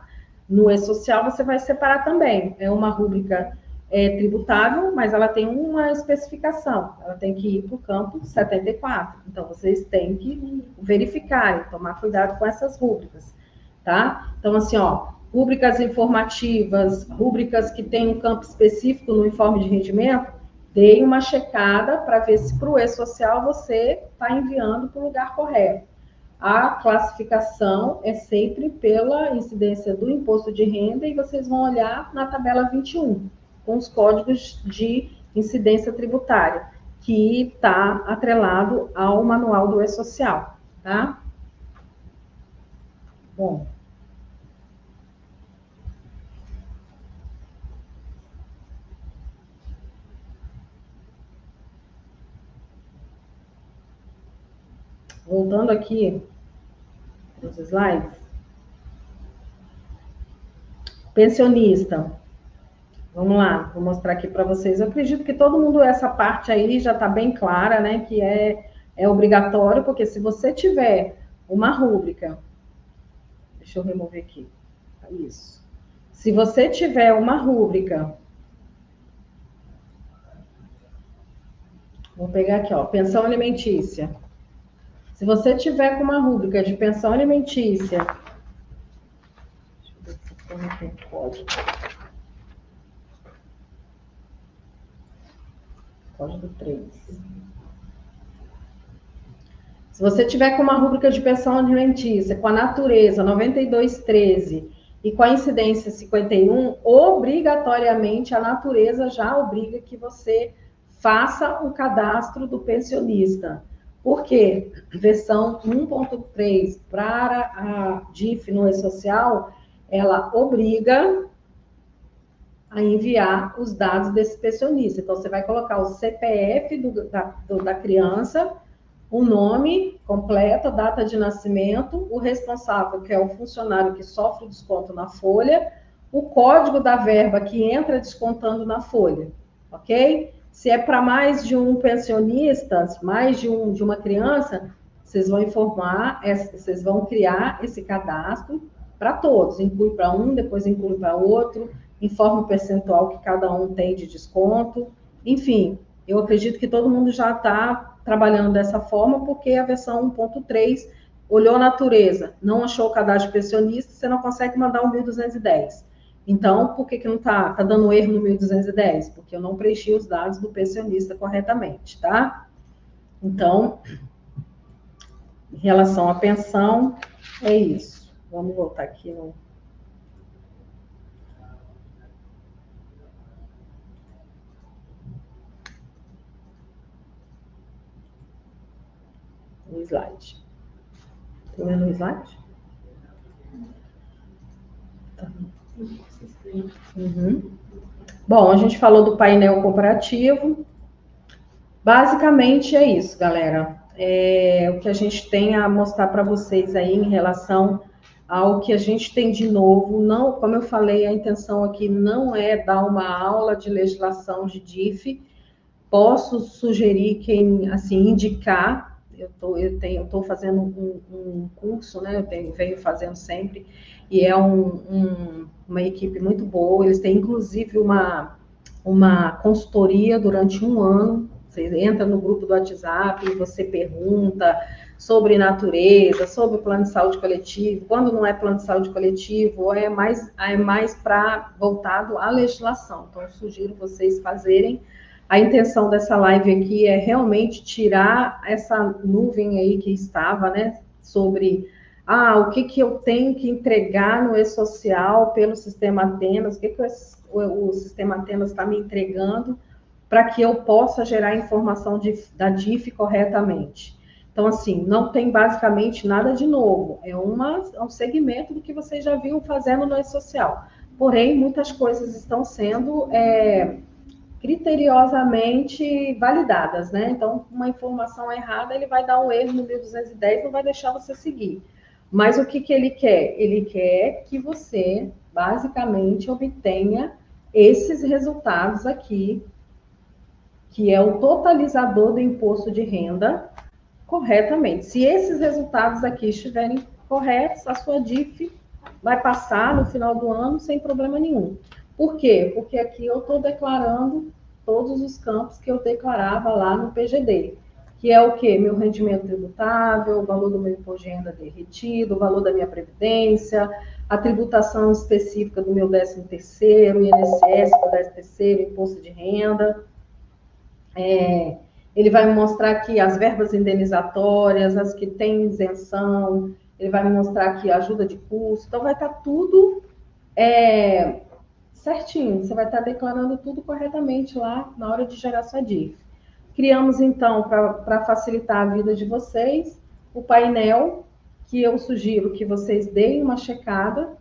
No E-Social, você vai separar também. É uma rúbrica tributável, mas ela tem uma especificação. Ela tem que ir para o campo 74. Então, vocês têm que verificar e tomar cuidado com essas rúbricas, tá? Então, assim, ó, rúbricas informativas, rúbricas que têm um campo específico no informe de rendimento, dê uma checada para ver se para o E-Social você está enviando para o lugar correto. A classificação é sempre pela incidência do imposto de renda e vocês vão olhar na tabela 21, com os códigos de incidência tributária, que está atrelado ao manual do E-Social, tá? Bom. Voltando aqui nos slides. Pensionista. Vamos lá, vou mostrar aqui para vocês. Eu acredito que todo mundo, essa parte aí já está bem clara, né? Que é obrigatório, porque se você tiver uma rúbrica... Deixa eu remover aqui. Isso. Se você tiver uma rúbrica... Vou pegar aqui, ó, pensão alimentícia. Se você tiver com uma rúbrica de pensão alimentícia... Deixa eu ver se tem código. Código 3. Se você tiver com uma rúbrica de pensão alimentícia, com a natureza 9213 e com a incidência 51, obrigatoriamente a natureza já obriga que você faça o cadastro do pensionista. Por quê? Versão 1.3 para a DIF no E-Social, ela obriga a enviar os dados desse pensionista. Então, você vai colocar o CPF da criança, o nome completo, a data de nascimento, o responsável, que é o funcionário que sofre o desconto na folha, o código da verba que entra descontando na folha, ok? Se é para mais de um pensionista, mais de uma criança, vocês vão informar, vocês vão criar esse cadastro para todos, inclui para um, depois inclui para outro, informa o percentual que cada um tem de desconto, enfim, eu acredito que todo mundo já está trabalhando dessa forma, porque a versão 1.3 olhou a natureza, não achou o cadastro pensionista, você não consegue mandar um 1210. Então, por que não está dando erro no 1210? Porque eu não preenchi os dados do pensionista corretamente, tá? Então, em relação à pensão, é isso. Vamos voltar aqui no... no slide. Estou vendo o slide? Tá. Uhum. Bom, a gente falou do painel comparativo. Basicamente é isso, galera. O que a gente tem a mostrar para vocês aí em relação ao que a gente tem de novo. Não, como eu falei, a intenção aqui não é dar uma aula de legislação de DIF. Posso sugerir quem, assim, indicar. Eu estou fazendo um curso, né? Venho fazendo sempre, e é uma equipe muito boa. Eles têm, inclusive, uma consultoria durante um ano. Você entra no grupo do WhatsApp e você pergunta sobre natureza, sobre plano de saúde coletivo. Quando não é plano de saúde coletivo, é mais para voltado à legislação. Então, eu sugiro vocês fazerem. A intenção dessa live aqui é realmente tirar essa nuvem aí que estava, né, sobre o que eu tenho que entregar no e-social pelo sistema Atenas, o que o sistema Atenas está me entregando para que eu possa gerar informação da DIF corretamente. Então, assim, não tem basicamente nada de novo, é um segmento do que vocês já vinham fazendo no e-social. Porém, muitas coisas estão sendo criteriosamente validadas, né? Então, uma informação errada, ele vai dar um erro no 1210, não vai deixar você seguir. Mas o que ele quer? Ele quer que você, basicamente, obtenha esses resultados aqui, que é o totalizador do imposto de renda, corretamente. Se esses resultados aqui estiverem corretos, a sua DIF vai passar no final do ano sem problema nenhum. Por quê? Porque aqui eu estou declarando todos os campos que eu declarava lá no PGD, que é o quê? Meu rendimento tributável, o valor do meu imposto de renda derretido, o valor da minha previdência, a tributação específica do meu 13º, INSS do 13º, imposto de renda. Ele vai me mostrar aqui as verbas indenizatórias, as que têm isenção, ele vai me mostrar aqui a ajuda de custo, então vai estar tudo certinho, você vai estar declarando tudo corretamente lá na hora de gerar sua DIF. Criamos, então, para facilitar a vida de vocês, o painel, que eu sugiro que vocês deem uma checada.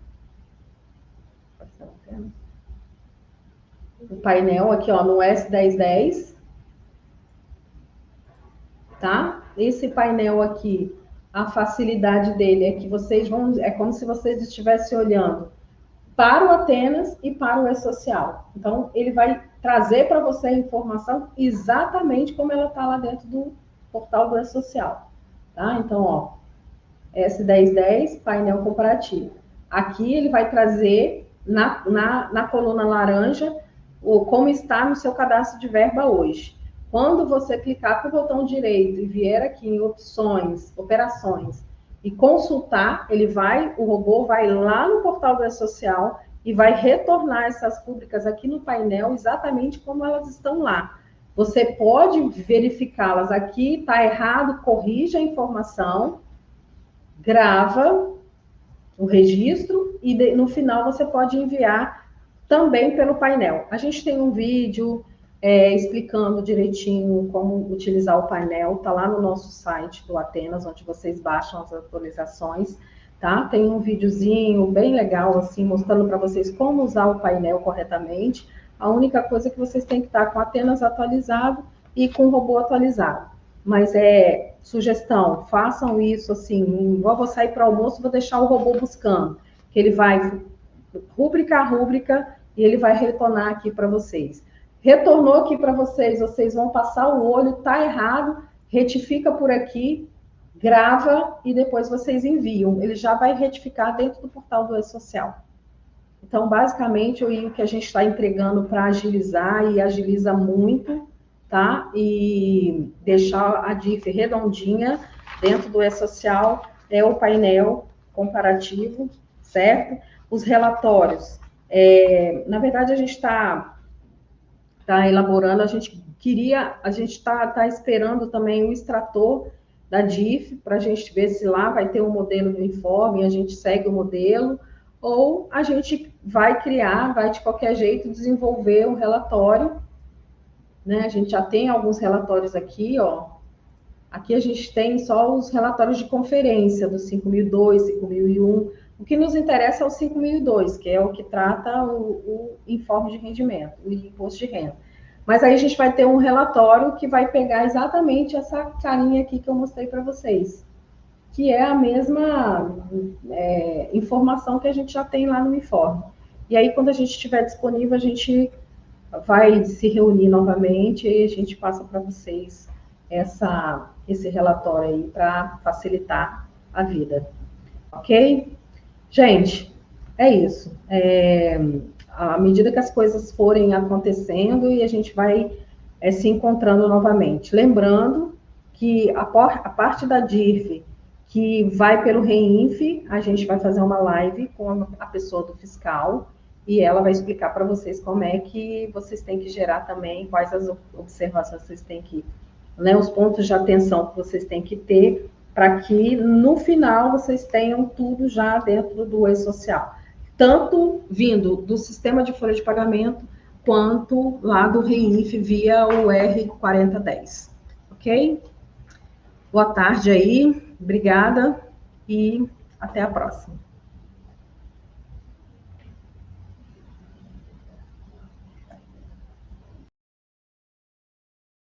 O painel aqui, ó, no S1010, tá? Esse painel aqui, a facilidade dele é que vocês é como se vocês estivessem olhando para o Atenas e para o E-Social. Então, ele vai trazer para você a informação exatamente como ela está lá dentro do portal do E-Social. Tá? Então, ó, S1010, painel comparativo. Aqui ele vai trazer na coluna laranja como está no seu cadastro de verba hoje. Quando você clicar com o botão direito e vier aqui em opções, operações, e consultar, o robô vai lá no portal do E-Social e vai retornar essas rubricas aqui no painel exatamente como elas estão lá. Você pode verificá-las aqui, está errado, corrija a informação, grava o registro e no final você pode enviar também pelo painel. A gente tem um vídeo explicando direitinho como utilizar o painel, está lá no nosso site do Atenas, onde vocês baixam as atualizações, tá? Tem um videozinho bem legal, assim, mostrando para vocês como usar o painel corretamente. A única coisa é que vocês têm que estar com o Atenas atualizado e com o robô atualizado. Mas sugestão, façam isso assim, vou sair para o almoço, vou deixar o robô buscando, que ele vai rúbrica a rúbrica e ele vai retornar aqui para vocês. Retornou aqui para vocês, vocês vão passar o olho, tá errado, retifica por aqui, grava e depois vocês enviam. Ele já vai retificar dentro do portal do E-Social. Então, basicamente, o que a gente está entregando para agilizar, e agiliza muito, tá? E deixar a DIF redondinha dentro do E-Social é o painel comparativo, certo? Os relatórios. Na verdade, a gente está elaborando, a gente está esperando também o extrator da DIF, para a gente ver se lá vai ter um modelo do informe, a gente segue o modelo, ou a gente vai de qualquer jeito desenvolver um relatório, né? A gente já tem alguns relatórios aqui, ó. Aqui a gente tem só os relatórios de conferência do 5002, 5001. O que nos interessa é o 5002, que é o que trata o informe de rendimento, o imposto de renda. Mas aí a gente vai ter um relatório que vai pegar exatamente essa carinha aqui que eu mostrei para vocês. que é a mesma informação que a gente já tem lá no informe. E aí, quando a gente estiver disponível, a gente vai se reunir novamente e a gente passa para vocês esse relatório aí para facilitar a vida. Ok? Gente, é isso. À medida que as coisas forem acontecendo e a gente vai se encontrando novamente. Lembrando que a parte da DIRF que vai pelo REINF, a gente vai fazer uma live com a pessoa do fiscal e ela vai explicar para vocês como é que vocês têm que gerar também, quais as observações vocês têm que, né, os pontos de atenção que vocês têm que ter para que no final vocês tenham tudo já dentro do e-social. Tanto vindo do sistema de folha de pagamento, quanto lá do REINF via o R4010. Ok? Boa tarde aí, obrigada e até a próxima.